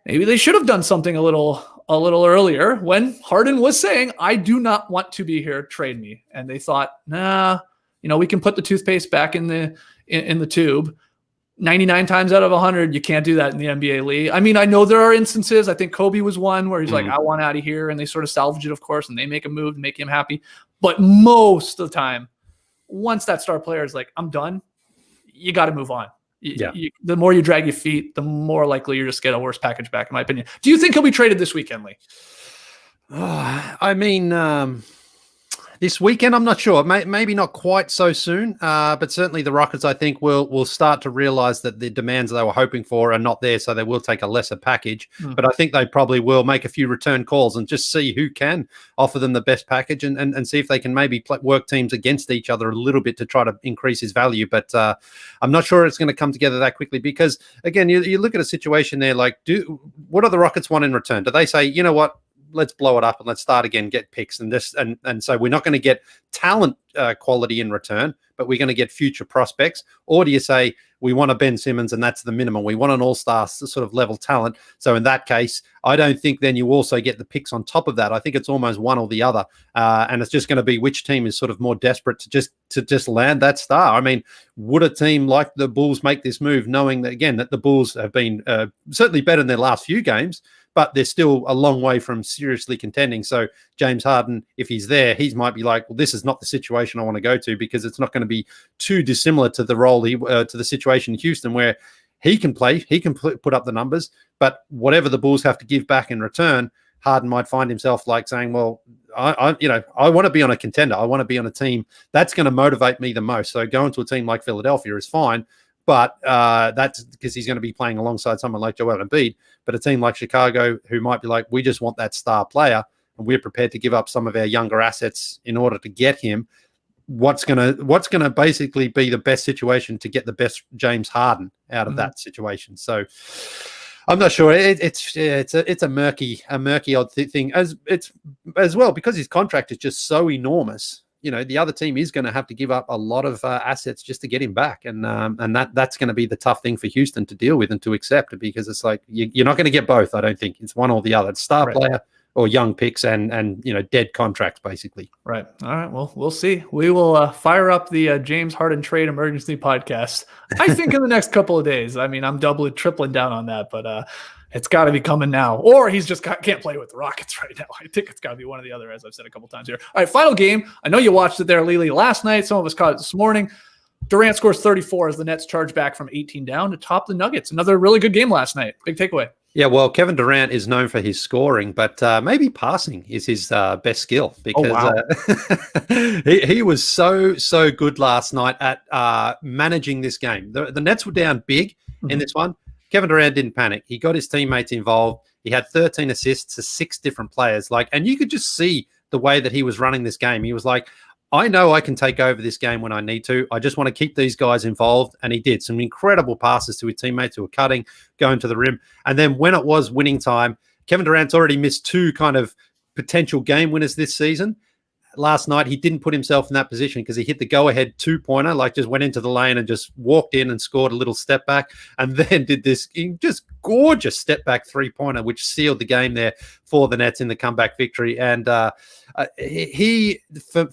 maybe they should have done something a little earlier when Harden was saying, I do not want to be here, trade me. And they thought, nah, we can put the toothpaste back in the tube. 99 times out of 100, you can't do that in the NBA league. I mean, I know there are instances. I think Kobe was one where he's like, I want out of here. And they sort of salvage it, of course, and they make a move and make him happy. But most of the time, once that star player is like, I'm done, you got to move on. The more you drag your feet, the more likely you're just get a worse package back, in my opinion. Do you think he'll be traded this weekend, Lee? I mean, this weekend, I'm not sure. Maybe not quite so soon, but certainly the Rockets, I think, will start to realize that the demands they were hoping for are not there, so they will take a lesser package. But I think they probably will make a few return calls and just see who can offer them the best package and see if they can maybe work teams against each other a little bit to try to increase his value. But I'm not sure it's going to come together that quickly because, again, you look at a situation there like, what do the Rockets want in return? Do they say, you know what? Let's blow it up and let's start again, get picks and this. And so we're not going to get talent quality in return, but we're going to get future prospects. Or do you say we want a Ben Simmons and that's the minimum? We want an all-star sort of level talent. So in that case, I don't think then you also get the picks on top of that. I think it's almost one or the other. And it's just going to be which team is sort of more desperate to just land that star. I mean, would a team like the Bulls make this move knowing that, again, that the Bulls have been certainly better in their last few games, but they're still a long way from seriously contending. So James Harden, if he's there, he might be like, well, this is not the situation I want to go to because it's not going to be too dissimilar to the role to the situation in Houston where he can play, he can put up the numbers, but whatever the Bulls have to give back in return, Harden might find himself like saying, well, I want to be on a contender. I want to be on a team that's going to motivate me the most. So going to a team like Philadelphia is fine. But that's because he's going to be playing alongside someone like Joel Embiid. But a team like Chicago, who might be like, we just want that star player, and we're prepared to give up some of our younger assets in order to get him. What's gonna basically be the best situation to get the best James Harden out of that situation? So I'm not sure. It's a murky odd thing as well because his contract is just so enormous. The other team is going to have to give up a lot of assets just to get him back. And that's going to be the tough thing for Houston to deal with and to accept because it's like, you're not going to get both. I don't think it's one or the other. It's star player or young picks and dead contracts basically. Right. All right. Well, we'll see. We will fire up the James Harden trade emergency podcast. I think in the next couple of days. I mean, I'm doubling, tripling down on that, but it's got to be coming now, or he's just can't play with the Rockets right now. I think it's got to be one or the other, as I've said a couple times here. All right, final game. I know you watched it there, Lily, last night. Some of us caught it this morning. Durant scores 34 as the Nets charge back from 18 down to top the Nuggets. Another really good game last night. Big takeaway. Yeah, well, Kevin Durant is known for his scoring, but maybe passing is his best skill because he was so good last night at managing this game. The Nets were down big in this one. Kevin Durant didn't panic. He got his teammates involved. He had 13 assists to 6 different players. And you could just see the way that he was running this game. He was like, I know I can take over this game when I need to. I just want to keep these guys involved. And he did some incredible passes to his teammates who were cutting, going to the rim. And then when it was winning time, Kevin Durant's already missed 2 kind of potential game winners this season. Last night, he didn't put himself in that position because he hit the go-ahead 2-pointer, just went into the lane and just walked in and scored a little step back, and then did this just gorgeous step back 3-pointer, which sealed the game there for the Nets in the comeback victory. And for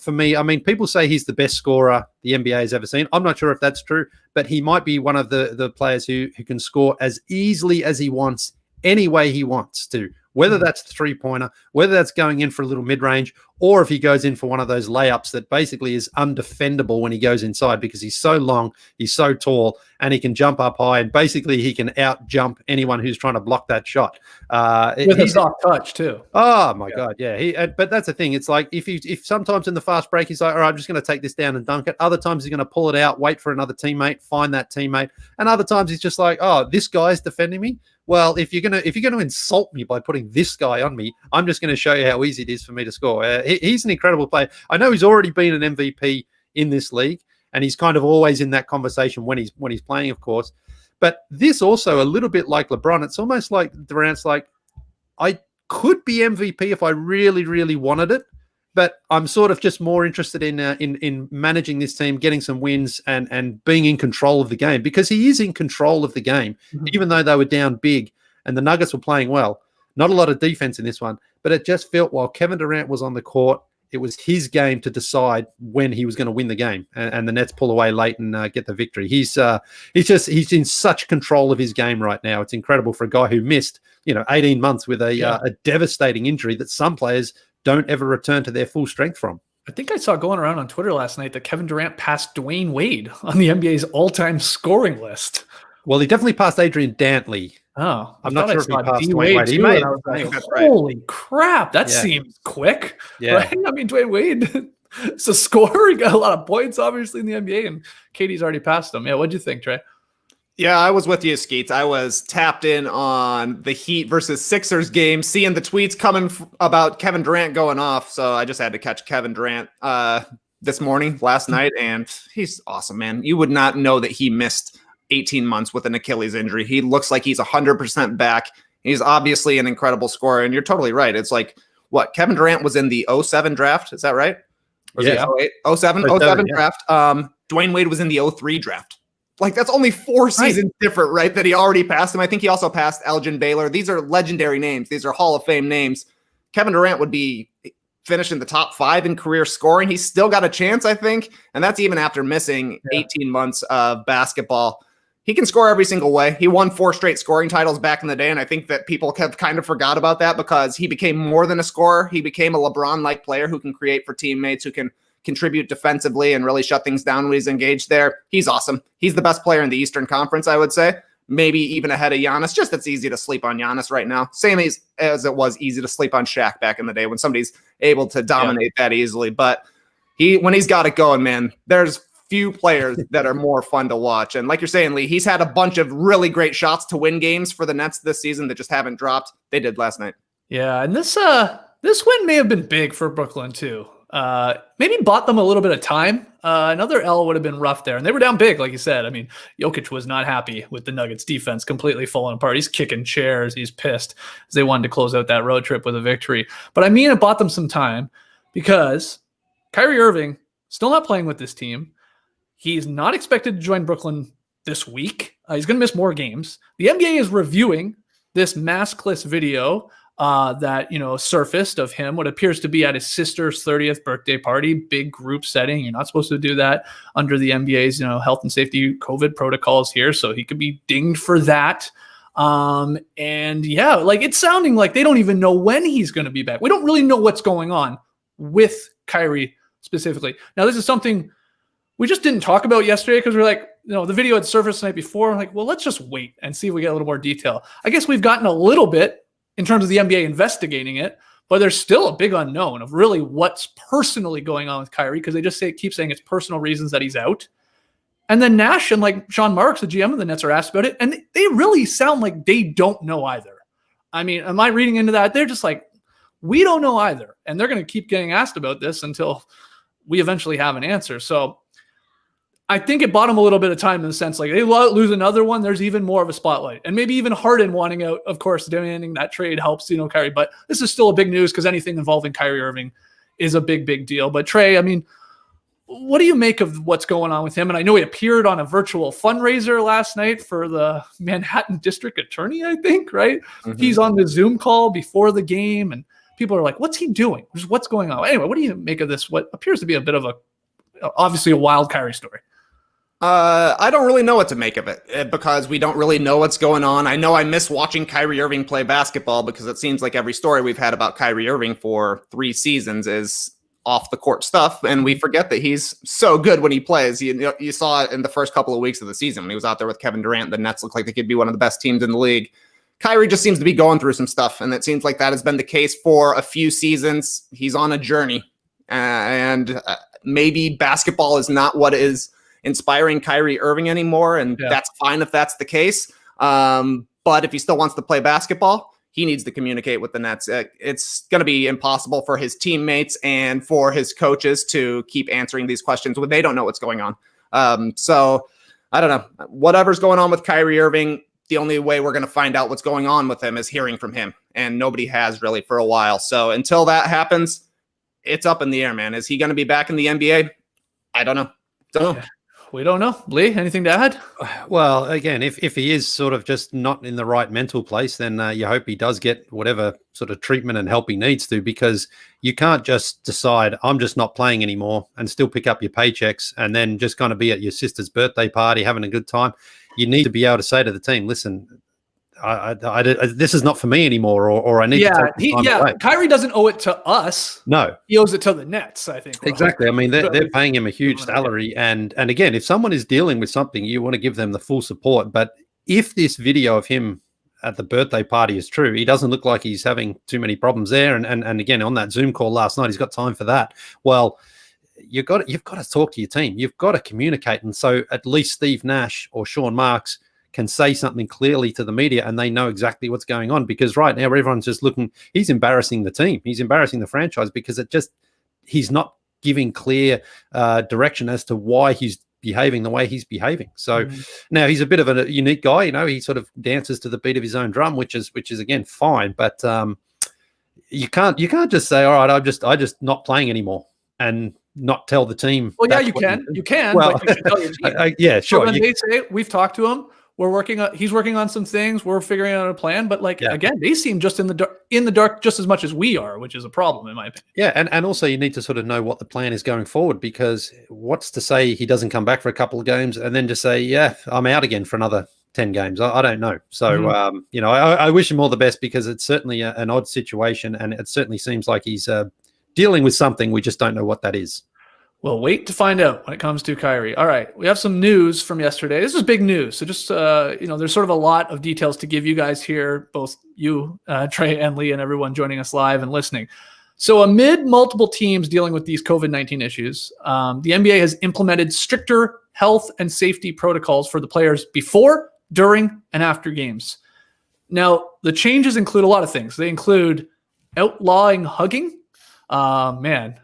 me, I mean, people say he's the best scorer the NBA has ever seen. I'm not sure if that's true, but he might be one of the players who can score as easily as he wants, any way he wants to, whether that's the three-pointer, whether that's going in for a little mid-range, or if he goes in for one of those layups that basically is undefendable when he goes inside because he's so long, he's so tall, and he can jump up high, and basically he can out-jump anyone who's trying to block that shot. With a soft touch, too. Oh, my God, yeah. But that's the thing. It's like if sometimes in the fast break, he's like, all right, I'm just going to take this down and dunk it. Other times he's going to pull it out, wait for another teammate, find that teammate. And other times he's just like, oh, this guy's defending me. Well, if you're gonna insult me by putting this guy on me, I'm just going to show you how easy it is for me to score. He's an incredible player. I know he's already been an MVP in this league, and he's kind of always in that conversation when he's playing, of course. But this also a little bit like LeBron. It's almost like Durant's like, I could be MVP if I really, really wanted it, but I'm sort of just more interested in managing this team, getting some wins, and being in control of the game, because he is in control of the game, even though they were down big and the Nuggets were playing well. Not a lot of defense in this one, but it just felt while Kevin Durant was on the court, it was his game to decide when he was going to win the game, and the Nets pull away late and get the victory. He's in such control of his game right now. It's incredible for a guy who missed 18 months with a devastating injury that some players don't ever return to their full strength from. I think I saw going around on Twitter last night that Kevin Durant passed Dwayne Wade on the NBA's all-time scoring list. Well, he definitely passed Adrian Dantley. Oh, I'm not sure if he passed Dwayne Wade. He too, may. I was like, holy crap, that seems quick. Yeah. Right? I mean, Dwayne Wade is a scorer. He got a lot of points, obviously, in the NBA, and Katie's already passed him. Yeah, what'd you think, Trey? Yeah, I was with you, Skeets. I was tapped in on the Heat versus Sixers game, seeing the tweets coming about Kevin Durant going off. So I just had to catch Kevin Durant last night, and he's awesome, man. You would not know that he missed 18 months with an Achilles injury. He looks like he's 100% back. He's obviously an incredible scorer, and you're totally right. It's like, what, Kevin Durant was in the 07 draft, is that right? Or yeah. 08? 07 draft. Dwayne Wade was in the 03 draft. Like, that's only 4 seasons different, right? That he already passed him. I think he also passed Elgin Baylor. These are legendary names. These are Hall of Fame names. Kevin Durant would be finishing the top 5 in career scoring. He's still got a chance, I think. And that's even after missing 18 months of basketball. He can score every single way. He won 4 straight scoring titles back in the day. And I think that people have kind of forgot about that because he became more than a scorer. He became a LeBron-like player who can create for teammates, who can contribute defensively and really shut things down when he's engaged there. He's awesome. He's the best player in the Eastern Conference, I would say. Maybe even ahead of Giannis. Just it's easy to sleep on Giannis right now. Same as it was easy to sleep on Shaq back in the day when somebody's able to dominate that easily. But when he's got it going, man, there's few players that are more fun to watch. And like you're saying, Lee, he's had a bunch of really great shots to win games for the Nets this season that just haven't dropped. They did last night. Yeah, and this win may have been big for Brooklyn too. Maybe bought them a little bit of time. Another L would have been rough there. And they were down big, like you said. I mean, Jokic was not happy with the Nuggets defense completely falling apart. He's kicking chairs. He's pissed as they wanted to close out that road trip with a victory. But I mean, it bought them some time because Kyrie Irving still not playing with this team. He's not expected to join Brooklyn this week. He's going to miss more games. The NBA is reviewing this maskless video that surfaced of him, what appears to be at his sister's 30th birthday party, big group setting. You're not supposed to do that under the NBA's health and safety COVID protocols here, so he could be dinged for that. And yeah, like it's sounding like they don't even know when he's going to be back. We don't really know what's going on with Kyrie specifically. Now, this is something we just didn't talk about yesterday because we're like, the video had surfaced the night before. I'm like, well, let's just wait and see if we get a little more detail. I guess we've gotten a little bit in terms of the NBA investigating it, but there's still a big unknown of really what's personally going on with Kyrie because they just keep saying it's personal reasons that he's out. And then Nash and like Sean Marks, the GM of the Nets, are asked about it, and they really sound like they don't know either. I mean, am I reading into that? They're just like, we don't know either. And they're going to keep getting asked about this until we eventually have an answer. So I think it bought them a little bit of time in the sense like they lose another one. There's even more of a spotlight, and maybe even Harden wanting out, of course, demanding that trade helps, Kyrie, but this is still a big news because anything involving Kyrie Irving is a big, big deal. But Trey, I mean, what do you make of what's going on with him? And I know he appeared on a virtual fundraiser last night for the Manhattan District Attorney, I think, right? Mm-hmm. He's on the Zoom call before the game and people are like, what's he doing? What's going on? Anyway, what do you make of this? What appears to be a bit of obviously a wild Kyrie story. I don't really know what to make of it because we don't really know what's going on. I know I miss watching Kyrie Irving play basketball because it seems like every story we've had about Kyrie Irving for 3 seasons is off the court stuff, and we forget that he's so good when he plays. You saw it in the first couple of weeks of the season when he was out there with Kevin Durant. The Nets looked like they could be one of the best teams in the league. Kyrie just seems to be going through some stuff, and it seems like that has been the case for a few seasons. He's on a journey, and maybe basketball is not what is inspiring Kyrie Irving anymore, and that's fine if that's the case. But if he still wants to play basketball, he needs to communicate with the Nets. It's going to be impossible for his teammates and for his coaches to keep answering these questions when they don't know what's going on. So I don't know. Whatever's going on with Kyrie Irving, the only way we're going to find out what's going on with him is hearing from him, and nobody has really for a while. So until that happens, it's up in the air, man. Is he going to be back in the NBA? I don't know. Don't know. We don't know. Lee, anything to add? Well, again, if he is sort of just not in the right mental place, then you hope he does get whatever sort of treatment and help he needs to, because you can't just decide, I'm just not playing anymore and still pick up your paychecks and then just kind of be at your sister's birthday party having a good time. You need to be able to say to the team, listen, this is not for me anymore, or I need to take time away. Kyrie doesn't owe it to us. No, he owes it to the Nets, I think. Exactly. I mean, they're paying him a huge salary, and again, if someone is dealing with something, you want to give them the full support. But if this video of him at the birthday party is true, he doesn't look like he's having too many problems there. And again, on that Zoom call last night, he's got time for that. Well, you've got to talk to your team. You've got to communicate, and so at least Steve Nash or Sean Marks can say something clearly to the media and they know exactly what's going on, because right now everyone's just looking, he's embarrassing the team. He's embarrassing the franchise because he's not giving clear direction as to why he's behaving the way he's behaving. So now he's a bit of a unique guy, he sort of dances to the beat of his own drum, which is again, fine. But you can't just say, all right, I just not playing anymore and not tell the team. Well, yeah, you can, well, but you should tell your team. Yeah, sure. So when they say, we've talked to him, he's working on some things, we're figuring out a plan, but again, they seem just in the dark just as much as we are, which is a problem in my opinion. Yeah, and also you need to sort of know what the plan is going forward, because what's to say he doesn't come back for a couple of games and then just say, yeah, I'm out again for another 10 games. I don't know. So, I wish him all the best, because it's certainly an odd situation, and it certainly seems like he's dealing with something. We just don't know what that is. We'll wait to find out when it comes to Kyrie. All right, we have some news from yesterday. This is big news. So just, there's sort of a lot of details to give you guys here, both you, Trey and Lee, and everyone joining us live and listening. So amid multiple teams dealing with these COVID-19 issues, the NBA has implemented stricter health and safety protocols for the players before, during, and after games. Now, the changes include a lot of things. They include outlawing hugging. Man,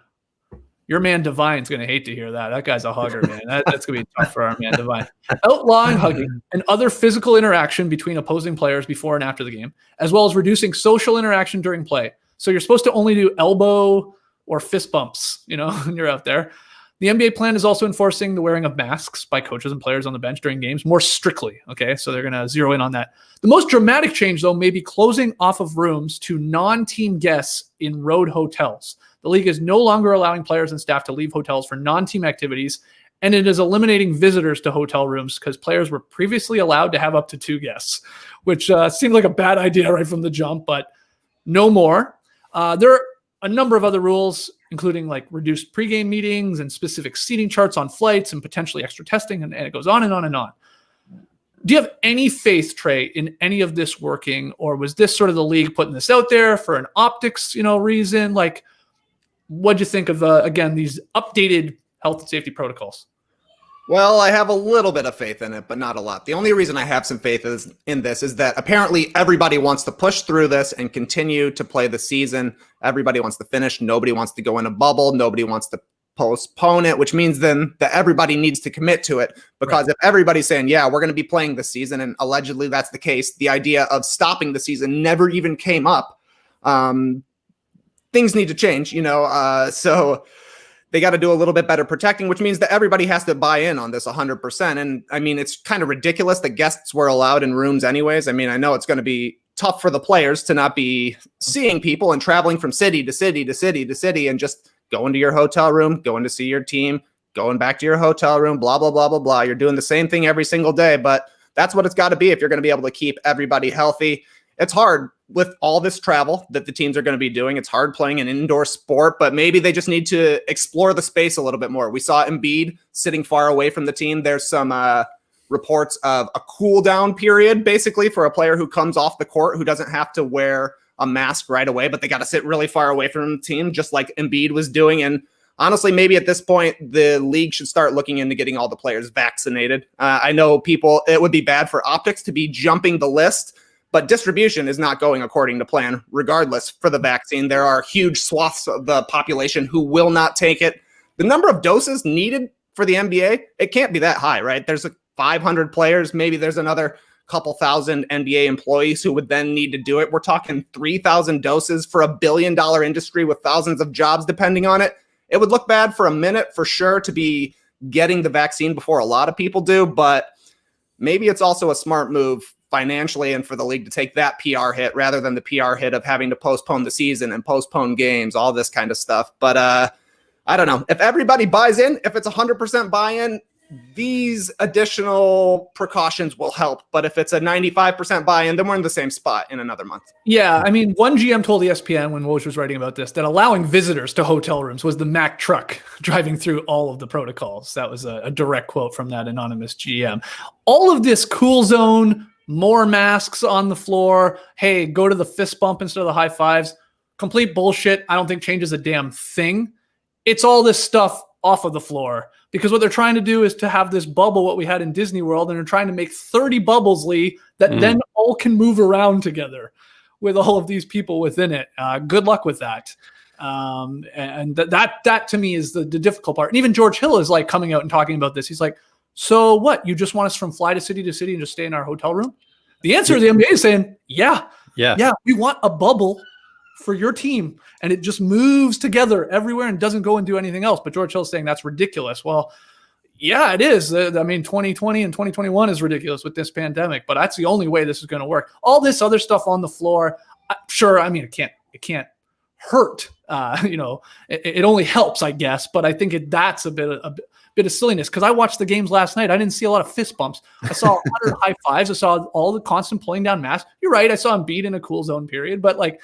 your man Divine's going to hate to hear that. That guy's a hugger, man. That's going to be tough for our man Divine. Outlawing hugging and other physical interaction between opposing players before and after the game, as well as reducing social interaction during play. So you're supposed to only do elbow or fist bumps, when you're out there. The NBA plan is also enforcing the wearing of masks by coaches and players on the bench during games more strictly. Okay, so they're going to zero in on that. The most dramatic change, though, may be closing off of rooms to non-team guests in road hotels. The league is no longer allowing players and staff to leave hotels for non-team activities, and it is eliminating visitors to hotel rooms because players were previously allowed to have up to 2 guests, which seemed like a bad idea right from the jump, but no more. There are a number of other rules, including like reduced pregame meetings and specific seating charts on flights and potentially extra testing, and it goes on and on and on. Do you have any faith, Trey, in any of this working, or was this sort of the league putting this out there for an optics, reason? Like, what'd you think of, again, these updated health and safety protocols? Well, I have a little bit of faith in it, but not a lot. The only reason I have some faith in this is that apparently everybody wants to push through this and continue to play the season. Everybody wants to finish. Nobody wants to go in a bubble. Nobody wants to postpone it, which means then that everybody needs to commit to it. Because if everybody's saying, yeah, we're going to be playing the season, and allegedly that's the case, the idea of stopping the season never even came up. Things need to change, so they got to do a little bit better protecting, which means that everybody has to buy in on this 100%. And I mean, it's kind of ridiculous that guests were allowed in rooms anyways. I mean, I know it's going to be tough for the players to not be seeing people and traveling from city to city to city to city and just going to your hotel room, going to see your team, going back to your hotel room, blah, blah, blah, blah, blah. You're doing the same thing every single day, but that's what it's got to be if you're going to be able to keep everybody healthy. It's hard with all this travel that the teams are going to be doing. It's hard playing an indoor sport, but maybe they just need to explore the space a little bit more. We saw Embiid sitting far away from the team. There's some reports of a cool down period, basically, for a player who comes off the court who doesn't have to wear a mask right away, but they got to sit really far away from the team, just like Embiid was doing. And honestly, maybe at this point, the league should start looking into getting all the players vaccinated. I know it would be bad for optics to be jumping the list, but distribution is not going according to plan, regardless for the vaccine. There are huge swaths of the population who will not take it. The number of doses needed for the NBA, it can't be that high, right? There's 500 players. Maybe there's another couple thousand NBA employees who would then need to do it. We're talking 3,000 doses for $1 billion industry with thousands of jobs depending on it. It would look bad for a minute for sure to be getting the vaccine before a lot of people do, but maybe it's also a smart move financially and for the league to take that PR hit rather than the PR hit of having to postpone the season and postpone games, all this kind of stuff. But I don't know. If everybody buys in, if it's 100% buy-in, these additional precautions will help. But if it's a 95% buy-in, then we're in the same spot in another month. Yeah, I mean, one GM told ESPN when Woj was writing about this that allowing visitors to hotel rooms was the Mack truck driving through all of the protocols. That was a direct quote from that anonymous GM. All of this cool zone, more masks on the floor, hey, go to the fist bump instead of the high fives, complete bullshit. I don't think changes a damn thing. It's all this stuff off of the floor because what they're trying to do is to have this bubble, what we had in Disney World, and they're trying to make 30 bubbles, Lee, that then all can move around together with all of these people within it. Good luck with that. And that to me is the difficult part. And even George Hill is like coming out and talking about this. He's like, so what? You just want us from fly to city and just stay in our hotel room? The answer is the NBA is saying, yeah, we want a bubble for your team, and it just moves together everywhere and doesn't go and do anything else. But George Hill's saying that's ridiculous. Well, yeah, it is. I mean, 2020 and 2021 is ridiculous with this pandemic, but that's the only way this is going to work. All this other stuff on the floor, sure. I mean, it can't hurt. It only helps, I guess. But I think that's a bit of silliness because I watched the games last night. I didn't see a lot of fist bumps. I saw 100 high fives. I saw all the constant pulling down masks. You're right. I saw Embiid in a cool zone period, but like,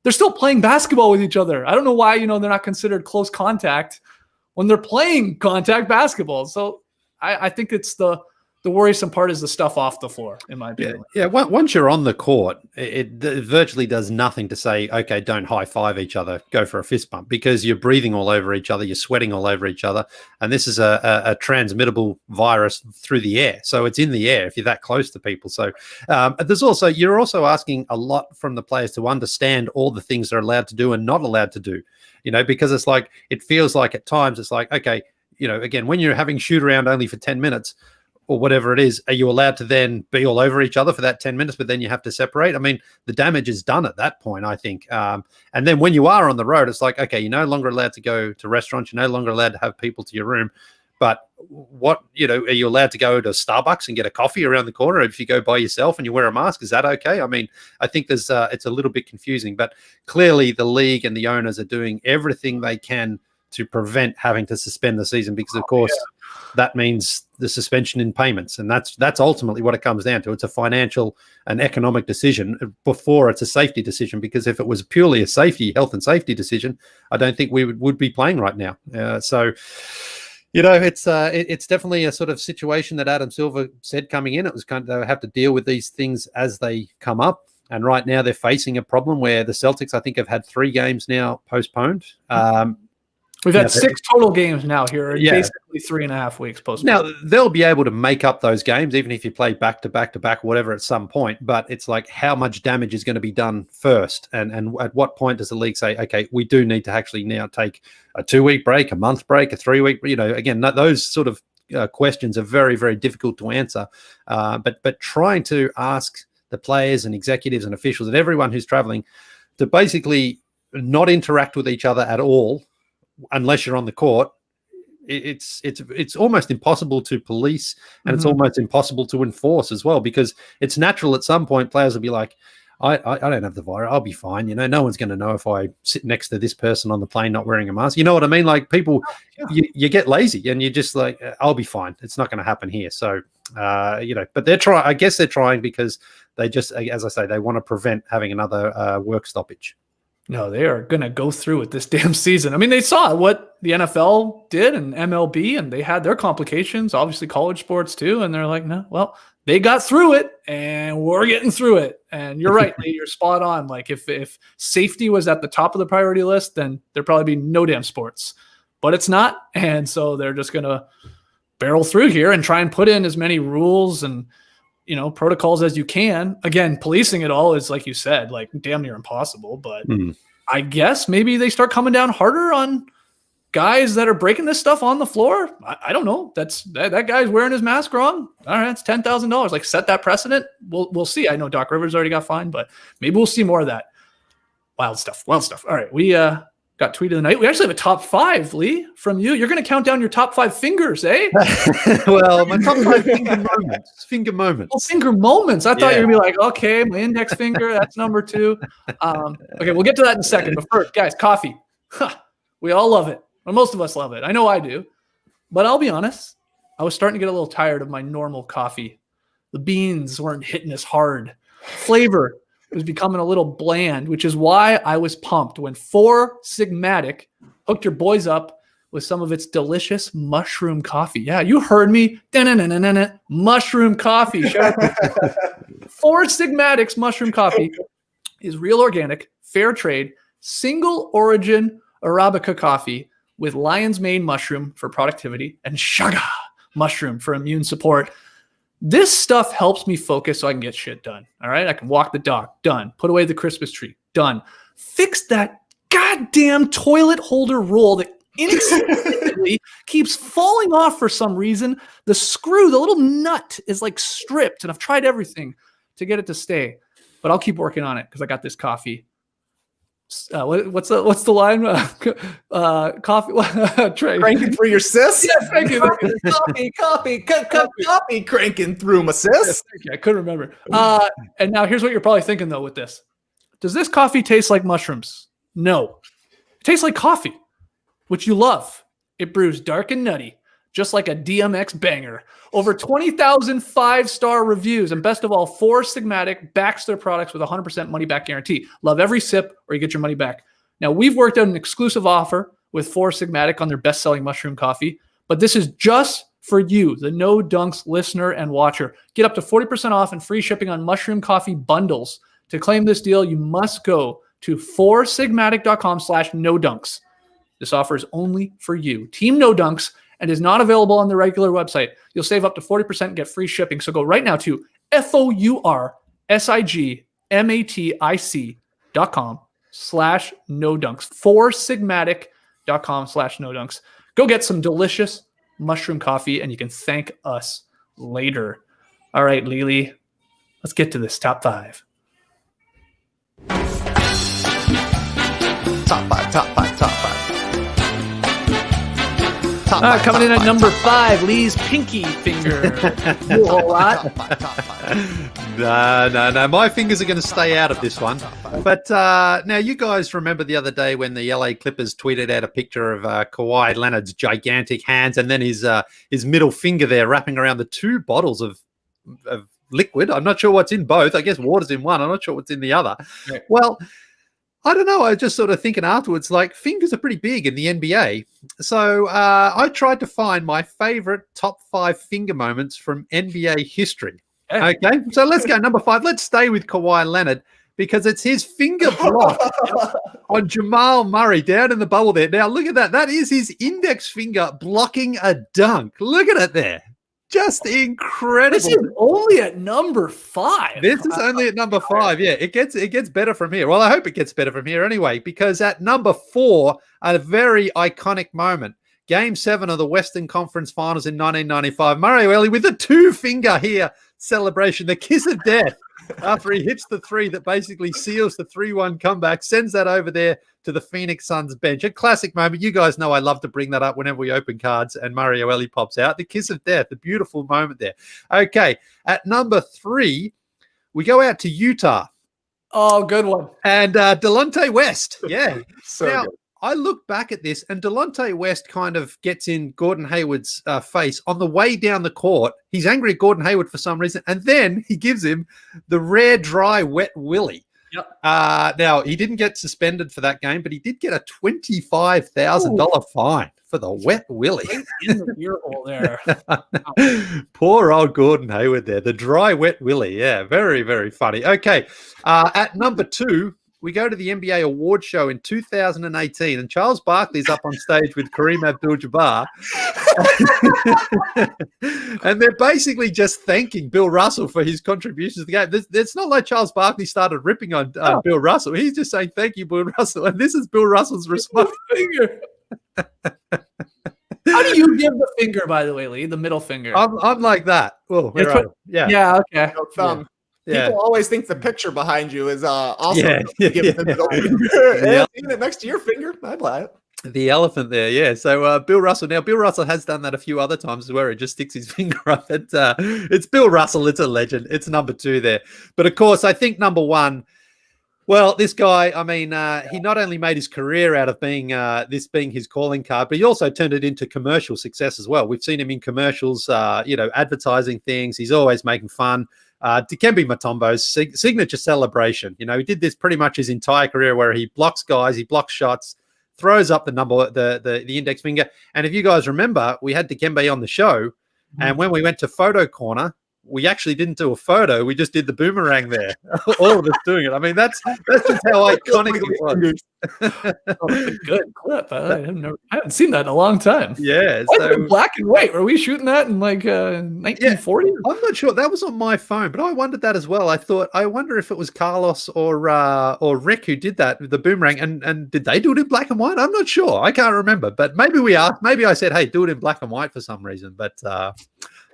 they're still playing basketball with each other. I don't know why, they're not considered close contact when they're playing contact basketball. So I think it's the worrisome part is the stuff off the floor, in my opinion. Yeah. Once you're on the court, it virtually does nothing to say, okay, don't high five each other, go for a fist bump, because you're breathing all over each other, you're sweating all over each other, and this is a transmittable virus through the air. So it's in the air if you're that close to people. So you're also asking a lot from the players to understand all the things they're allowed to do and not allowed to do, because it's like, it feels like at times it's like, okay, again, when you're having shoot around only for 10 minutes, or whatever it is, are you allowed to then be all over each other for that 10 minutes, but then you have to separate? I mean, the damage is done at that point, I think. And then when you are on the road, it's like, okay, you're no longer allowed to go to restaurants. You're no longer allowed to have people to your room. But are you allowed to go to Starbucks and get a coffee around the corner if you go by yourself and you wear a mask? Is that okay? I mean, I think it's a little bit confusing, but clearly the league and the owners are doing everything they can to prevent having to suspend the season because, of course, that means the suspension in payments. And that's ultimately what it comes down to. It's a financial and economic decision before it's a safety decision, because if it was purely a health and safety decision, I don't think we would be playing right now. It's definitely a sort of situation that Adam Silver said coming in. It was kind of, they have to deal with these things as they come up. And right now they're facing a problem where the Celtics, I think, have had 3 games now postponed. We've had 6 total games now here, basically 3.5 weeks postponed. Now, they'll be able to make up those games, even if you play back to back to back, whatever, at some point. But it's like, how much damage is going to be done first? And at what point does the league say, okay, we do need to actually now take a 2-week break, a month break, a 3-week, again, those sort of questions are very, very difficult to answer. But trying to ask the players and executives and officials and everyone who's traveling to basically not interact with each other at all, unless you're on the court, it's almost impossible to police, and it's almost impossible to enforce as well, because it's natural at some point players will be like, I don't have the virus. I'll be fine. No one's going to know if I sit next to this person on the plane not wearing a mask. You know what I mean? Like people, you get lazy and you're just like, I'll be fine. It's not going to happen here. So, but they're trying. I guess they're trying because they just, as I say, they want to prevent having another work stoppage. No, they are going to go through with this damn season. I mean, they saw what the NFL did and MLB, and they had their complications, obviously college sports too. And they're like, no, well, they got through it and we're getting through it. And you're right, Lee, you're spot on. Like if safety was at the top of the priority list, then there'd probably be no damn sports, but it's not. And so they're just going to barrel through here and try and put in as many rules and, protocols as you can. Again, policing it all is, like you said, like damn near impossible, but I guess maybe they start coming down harder on guys that are breaking this stuff on the floor. I don't know. That guy's wearing his mask wrong. All right, it's $10,000. Like, set that precedent. We'll see. I know Doc Rivers already got fined, but maybe we'll see more of that. Wild stuff. All right, we got tweet of the night. We actually have a top 5, Lee, from you. You're going to count down your top 5 fingers, eh? Well, my top 5 finger moments. Finger moments. Oh, finger moments. I thought you were going to be like, okay, my index finger, that's number 2. Okay, we'll get to that in a second. But first, guys, coffee. We all love it. Well, most of us love it. I know I do. But I'll be honest, I was starting to get a little tired of my normal coffee. The beans weren't hitting as hard. Flavor was becoming a little bland, which is why I was pumped when 4 Sigmatic hooked your boys up with some of its delicious mushroom coffee. Yeah, you heard me. Mushroom coffee. 4 Sigmatic's mushroom coffee is real organic, fair trade, single origin Arabica coffee with lion's mane mushroom for productivity and shaga mushroom for immune support. This stuff helps me focus so I can get shit done. All right. I can walk the dog. Done. Put away the Christmas tree. Done. Fix that goddamn toilet holder roll that inexplicably keeps falling off for some reason. The screw, the little nut is like stripped, and I've tried everything to get it to stay, but I'll keep working on it because I got this coffee. What's the line? Coffee. Trey. Cranking through your sis? Yeah, thank you. Coffee cranking through my sis. Yes, thank you. I couldn't remember. And now here's what you're probably thinking though with this. Does this coffee taste like mushrooms? No. It tastes like coffee, which you love. It brews dark and nutty, just like a DMX banger. Over 20,000 5-star reviews, and best of all, 4 Sigmatic backs their products with a 100% money-back guarantee. Love every sip or you get your money back. Now, we've worked out an exclusive offer with 4 Sigmatic on their best-selling mushroom coffee, but this is just for you, the No Dunks listener and watcher. Get up to 40% off and free shipping on mushroom coffee bundles. To claim this deal, you must go to 4sigmatic.com/nodunks. This offer is only for you, Team No Dunks, and is not available on the regular website. You'll save up to 40% and get free shipping. So go right now to FOURSIGMATIC.com/nodunks. 4sigmatic.com/nodunks. Go get some delicious mushroom coffee and you can thank us later. All right, Lily, let's get to this top 5. Top 5. Coming in at number 5, Lee's pinky finger. A whole lot. No. My fingers are going to stay out of this one. But now you guys remember the other day when the LA Clippers tweeted out a picture of Kawhi Leonard's gigantic hands and then his middle finger there wrapping around the 2 bottles of liquid. I'm not sure what's in both. I guess water's in one. I'm not sure what's in the other. Yeah. Well, I don't know. I was just sort of thinking afterwards, like, fingers are pretty big in the NBA. So I tried to find my favorite top 5 finger moments from NBA history. Yeah. Okay, so let's go. Number 5. Let's stay with Kawhi Leonard because it's his finger block on Jamal Murray down in the bubble there. Now, look at that. That is his index finger blocking a dunk. Look at it there. Just incredible. This is only at number 5. This is only at number 5. Yeah, it gets better from here. Well, I hope it gets better from here anyway, because at number 4, a very iconic moment. Game 7 of the Western Conference Finals in 1995. Mario Elie with a 2-finger here celebration, the kiss of death after he hits the 3 that basically seals the 3-1 comeback, sends that over there to the Phoenix Suns bench. A classic moment. You guys know I love to bring that up whenever we open cards and Mario Elie pops out. The kiss of death, a beautiful moment there. Okay, at number 3, we go out to Utah. Oh, good one. And Delonte West. Yeah. So now, good. I look back at this, and Delonte West kind of gets in Gordon Hayward's face on the way down the court. He's angry at Gordon Hayward for some reason, and then he gives him the rare, dry, wet willy. Yep. Now, he didn't get suspended for that game, but he did get a $25,000 fine for the wet willy. Right in the ear hole there. Poor old Gordon Hayward there. The dry, wet willy. Yeah, very, very funny. Okay, at number 2, we go to the NBA award show in 2018, and Charles Barkley's up on stage with Kareem Abdul-Jabbar. And they're basically just thanking Bill Russell for his contributions to the game. It's not like Charles Barkley started ripping on Bill Russell. He's just saying, thank you, Bill Russell. And this is Bill Russell's response. How do you give the finger, by the way, Lee? The middle finger. I'm like that. Oh, yeah. Yeah, okay. No thumb. Yeah. People always think the picture behind you is also Yeah. the middle finger. Yeah. Seeing it next to your finger, I buy it. The elephant there, yeah. So Bill Russell. Now, Bill Russell has done that a few other times where he just sticks his finger up. It's Bill Russell. It's a legend. It's number 2 there. But, of course, I think number 1, well, this guy, I mean, he not only made his career out of being this being his calling card, but he also turned it into commercial success as well. We've seen him in commercials, advertising things. He's always making fun. Dikembe Mutombo's signature celebration. He did this pretty much his entire career, where he blocks guys, he blocks shots, throws up the number, the index finger. And if you guys remember, we had Dikembe on the show, and when we went to Photo Corner, we actually didn't do a photo. We just did the boomerang there. All of us doing it. I mean, that's just how iconic it was. That's a good clip. I haven't seen that in a long time. Yeah. Why is it in black and white? Were we shooting that in like 1940? I'm not sure. That was on my phone, but I wondered that as well. I wonder if it was Carlos or Rick who did that, the boomerang, and did they do it in black and white? I'm not sure. I can't remember, but maybe we asked. Maybe I said, hey, do it in black and white for some reason, but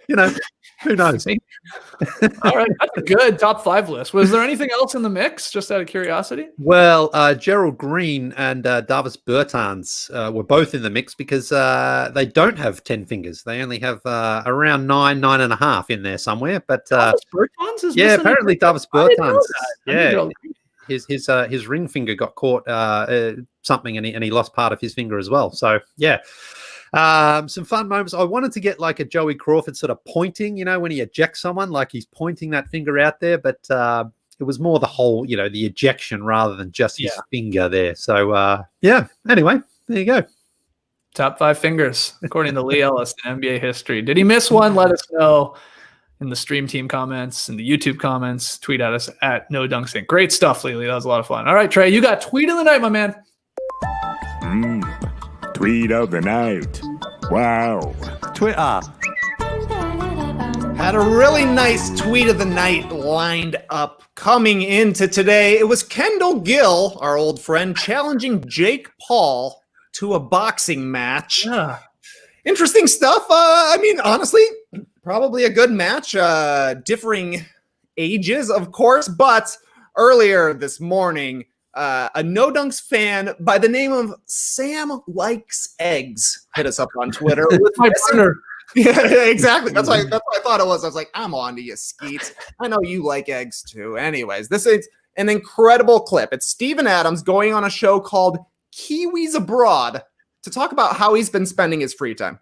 who knows? All right, that's a good top 5 list. Was there anything else in the mix, just out of curiosity? Well, Gerald Green and Davis Bertans were both in the mix because they don't have 10 fingers. They only have around 9.5 in there somewhere. But Davis Bertans is apparently Davis Bertans. Yeah, his his ring finger got caught something, and he lost part of his finger as well. So yeah. Some fun moments. I wanted to get like a Joey Crawford sort of pointing, when he ejects someone, like he's pointing that finger out there, but it was more the whole, the ejection rather than just his finger there. So, anyway, there you go. Top 5 fingers, according to Lee Ellis in NBA history. Did he miss one? Let us know in the stream team comments, in the YouTube comments. Tweet at us at No Dunks Inc. Great stuff, Lee. That was a lot of fun. All right, Trey, you got tweet of the night, my man. Tweet of the night. Wow. Twitter. Had a really nice tweet of the night lined up coming into today. It was Kendall Gill, our old friend, challenging Jake Paul to a boxing match. Yeah. Interesting stuff. Honestly, probably a good match. Differing ages, of course, but earlier this morning, a No Dunks fan by the name of Sam Likes Eggs hit us up on Twitter. With my partner. Yeah, exactly. That's why I thought it was. I was like, I'm on to you, Skeets. I know you like eggs too. Anyways, this is an incredible clip. It's Steven Adams going on a show called Kiwis Abroad to talk about how he's been spending his free time.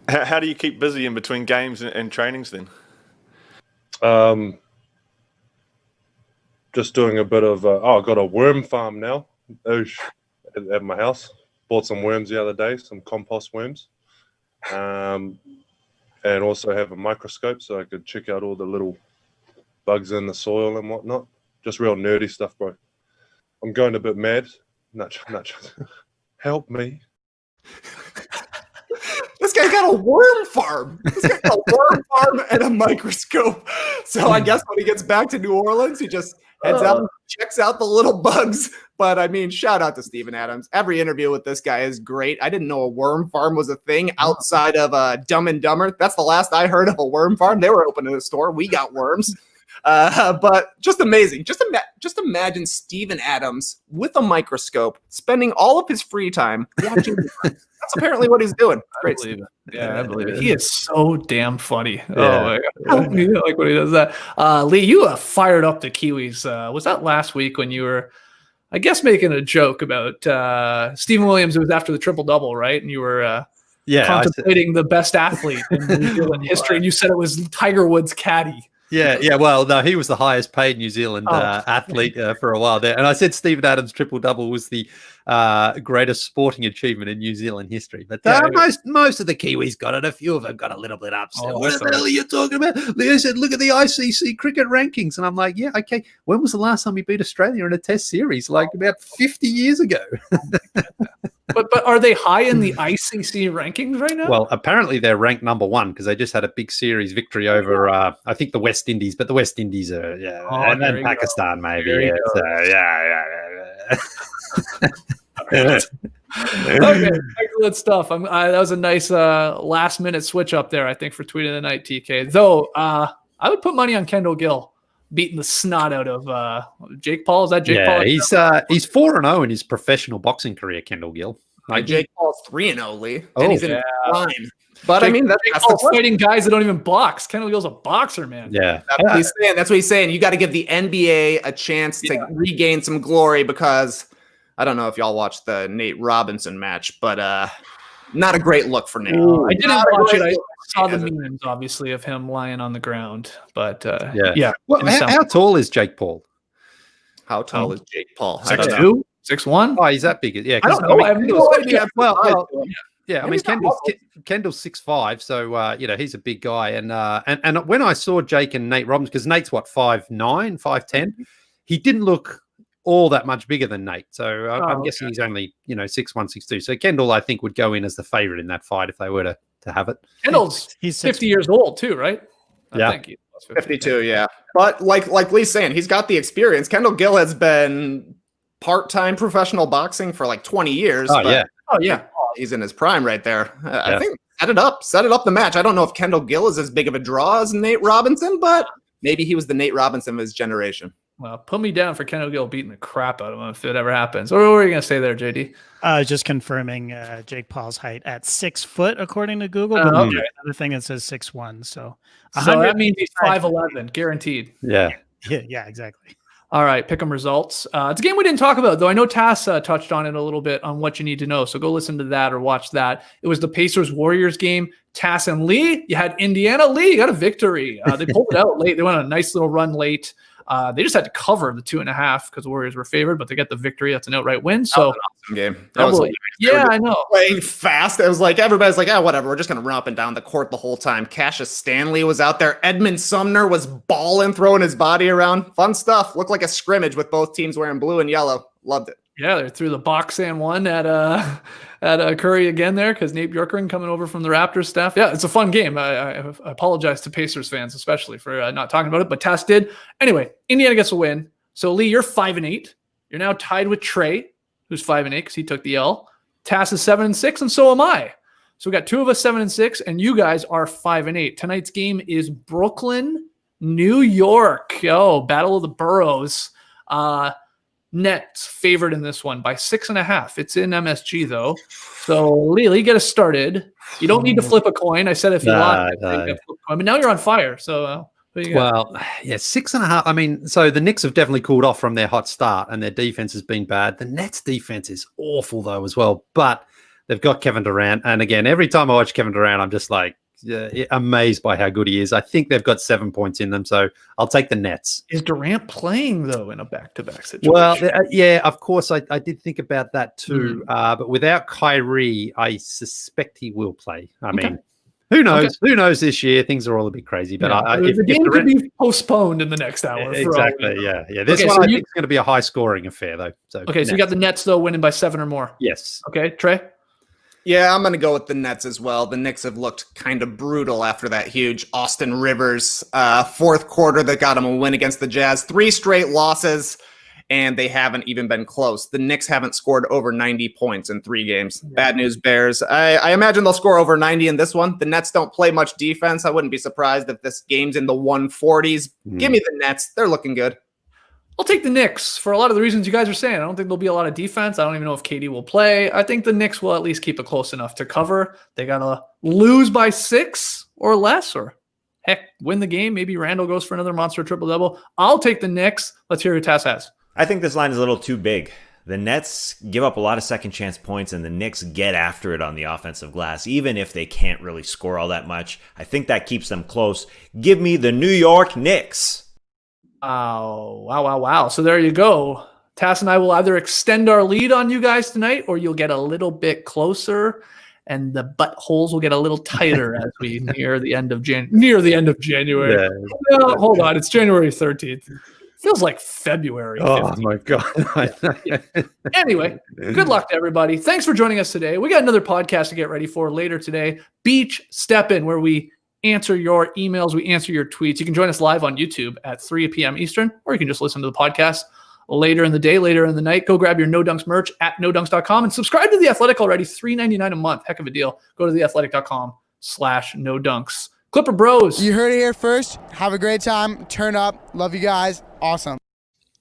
How do you keep busy in between games and trainings then? Just doing a bit of, I've got a worm farm now at my house. Bought some worms the other day, some compost worms. And also have a microscope so I could check out all the little bugs in the soil and whatnot. Just real nerdy stuff, bro. I'm going a bit mad. Nudge. Help me. This guy's got a worm farm. This guy's got a worm farm and a microscope. So I guess when he gets back to New Orleans, he just heads out, checks out the little bugs. But I mean, shout out to Steven Adams. Every interview with this guy is great. I didn't know a worm farm was a thing outside of Dumb and Dumber. That's the last I heard of a worm farm. They were opening a store. We got worms. But just amazing. Just imagine Steven Adams with a microscope spending all of his free time watching. That's apparently what he's doing. Great. I believe it. Yeah, I believe it. He is so damn funny. Yeah. Oh my god, I like when he does that. Lee, you fired up the Kiwis. Was that last week when you were, I guess, making a joke about Stephen Williams? It was after the triple double, right? And you were contemplating the best athlete in New Zealand history, and you said it was Tiger Woods' caddy. Yeah. Well, no, he was the highest paid New Zealand athlete for a while there. And I said Stephen Adams' triple-double was the greatest sporting achievement in New Zealand history. But most of the Kiwis got it. A few of them got a little bit upset. What the hell are you talking about? They said, look at the ICC cricket rankings. And I'm like, yeah, okay. When was the last time we beat Australia in a test series? Like about 50 years ago. But are they high in the ICC rankings right now? Well, apparently they're ranked number 1 because they just had a big series victory over, I think, the West Indies. But the West Indies are, and then Pakistan maybe. Okay, excellent stuff. That was a nice last-minute switch up there, I think, for Tweet of the Night, TK. Though I would put money on Kendall Gill beating the snot out of Jake Paul. Is that Jake Paul? Yeah, he's 4-0 in his professional boxing career, Kendall Gill. Like Jake Paul's 3-0, Lee. Oh, and he's in his prime. But I mean, that's Paul's fighting guys that don't even box. Kendall Gill's a boxer, man. Yeah, that's what he's saying. You got to give the NBA a chance to regain some glory because I don't know if y'all watched the Nate Robinson match, but not a great look for Nate. I didn't watch it. I saw the memes, obviously, of him lying on the ground. But yeah. Well, how tall is Jake Paul? How tall is Jake Paul? 6'2", 6'1"? Oh, he's that big. Yeah, I don't know. I have no idea. Well, yeah. I mean, Kendall's 6'5", so he's a big guy. And when I saw Jake and Nate Robinson, because Nate's what 5'9", 5'10", he didn't look all that much bigger than Nate. So I'm guessing he's only 6'1", 6'2". So Kendall, I think, would go in as the favorite in that fight if they were to have it. Kendall's he's 50 years old too, right? Yeah. I think he's 52, yeah. But like Lee's saying, he's got the experience. Kendall Gill has been part-time professional boxing for like 20 years. Oh, yeah. He's in his prime right there. I think set it up the match. I don't know if Kendall Gill is as big of a draw as Nate Robinson, but maybe he was the Nate Robinson of his generation. Well, put me down for Kendall Gill beating the crap out of him if it ever happens. What were you going to say there, JD? Just confirming Jake Paul's height at 6 foot, according to Google. But Okay. Another thing that says 6'1". So that means he's 5'11", guaranteed. Yeah. Yeah, exactly. All right, pick 'em results. It's a game we didn't talk about, though. I know Tass touched on it a little bit on what you need to know, so go listen to that or watch that. It was the Pacers-Warriors game. Tass and Lee, you had Indiana. Lee, you got a victory. They pulled it out late. They went on a nice little run late. They just had to cover the 2.5 because the Warriors were favored, but they get the victory. That's an outright win. So, awesome game. I know. Playing fast. It was like everybody's like, whatever. We're just gonna run up and down the court the whole time. Cassius Stanley was out there. Edmund Sumner was balling, throwing his body around. Fun stuff. Looked like a scrimmage with both teams wearing blue and yellow. Loved it. Yeah, they threw the box and one at Curry again there because Nate Bjorkgren coming over from the Raptors staff. Yeah, it's a fun game. I apologize to Pacers fans, especially for not talking about it, but Tass did. Anyway, Indiana gets a win. So, Lee, you're 5-8. You're now tied with Trey, who's 5-8 because he took the L. Tass is 7-6, and so am I. So we got two of us 7-6, and you guys are 5-8. Tonight's game is Brooklyn, New York. Battle of the Boroughs. Nets favored in this one by 6.5. It's in MSG though. So Lee, get us started. You don't need to flip a coin. I said if you want, but now you're on fire. So who you got? Well, yeah, 6.5. I mean, so the Knicks have definitely cooled off from their hot start, and their defense has been bad. The Nets' defense is awful though as well, but they've got Kevin Durant, and again, every time I watch Kevin Durant, I'm just like amazed by how good he is. I think they've got 7 points in them, so I'll take the Nets. Is Durant playing though in a back-to-back situation? Well, yeah, of course, I did think about that too. But without Kyrie, I suspect he will play. I mean, who knows? Okay. Who knows this year? Things are all a bit crazy. But the game could be postponed in the next hour. Exactly. Yeah. This one I think is going to be a high-scoring affair, though. So so you got the Nets though winning by 7 or more. Yes. Okay, Trey. Yeah, I'm going to go with the Nets as well. The Knicks have looked kind of brutal after that huge Austin Rivers fourth quarter that got them a win against the Jazz. 3 straight losses. and they haven't even been close. The Knicks haven't scored over 90 points in 3 games. Bad news, Bears. I imagine they'll score over 90 in this one. The Nets don't play much defense. I wouldn't be surprised if this game's in the 140s. Give me the Nets. They're looking good. I'll take the Knicks for a lot of the reasons you guys are saying. I don't think there'll be a lot of defense. I don't even know if KD will play. I think the Knicks will at least keep it close enough to cover. They got to lose by 6 or less, or heck, win the game. Maybe Randall goes for another monster triple-double. I'll take the Knicks. Let's hear what Tass has. I think this line is a little too big. The Nets give up a lot of second chance points, and the Knicks get after it on the offensive glass, even if they can't really score all that much. I think that keeps them close. Give me the New York Knicks. Oh, wow. So there you go. Tass and I will either extend our lead on you guys tonight, or you'll get a little bit closer, and the buttholes will get a little tighter as we near the end of January. Yeah. No, hold on. It's January 13th. Feels like February 15th. Oh my God. Anyway, good luck to everybody. Thanks for joining us today. We got another podcast to get ready for later today. Beach Step In, where we answer your emails, we answer your tweets. You can join us live on YouTube at 3 p.m. Eastern, or you can just listen to the podcast later in the day, later in the night. Go grab your No Dunks merch at nodunks.com and subscribe to The Athletic already. $3.99 a month. Heck of a deal. Go to theathletic.com/nodunks. Clipper Bros. You heard it here first. Have a great time. Turn up. Love you guys. Awesome.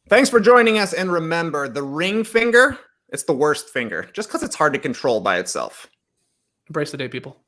Thanks for joining us. And remember, the ring finger, it's the worst finger, just because it's hard to control by itself. Embrace the day, people.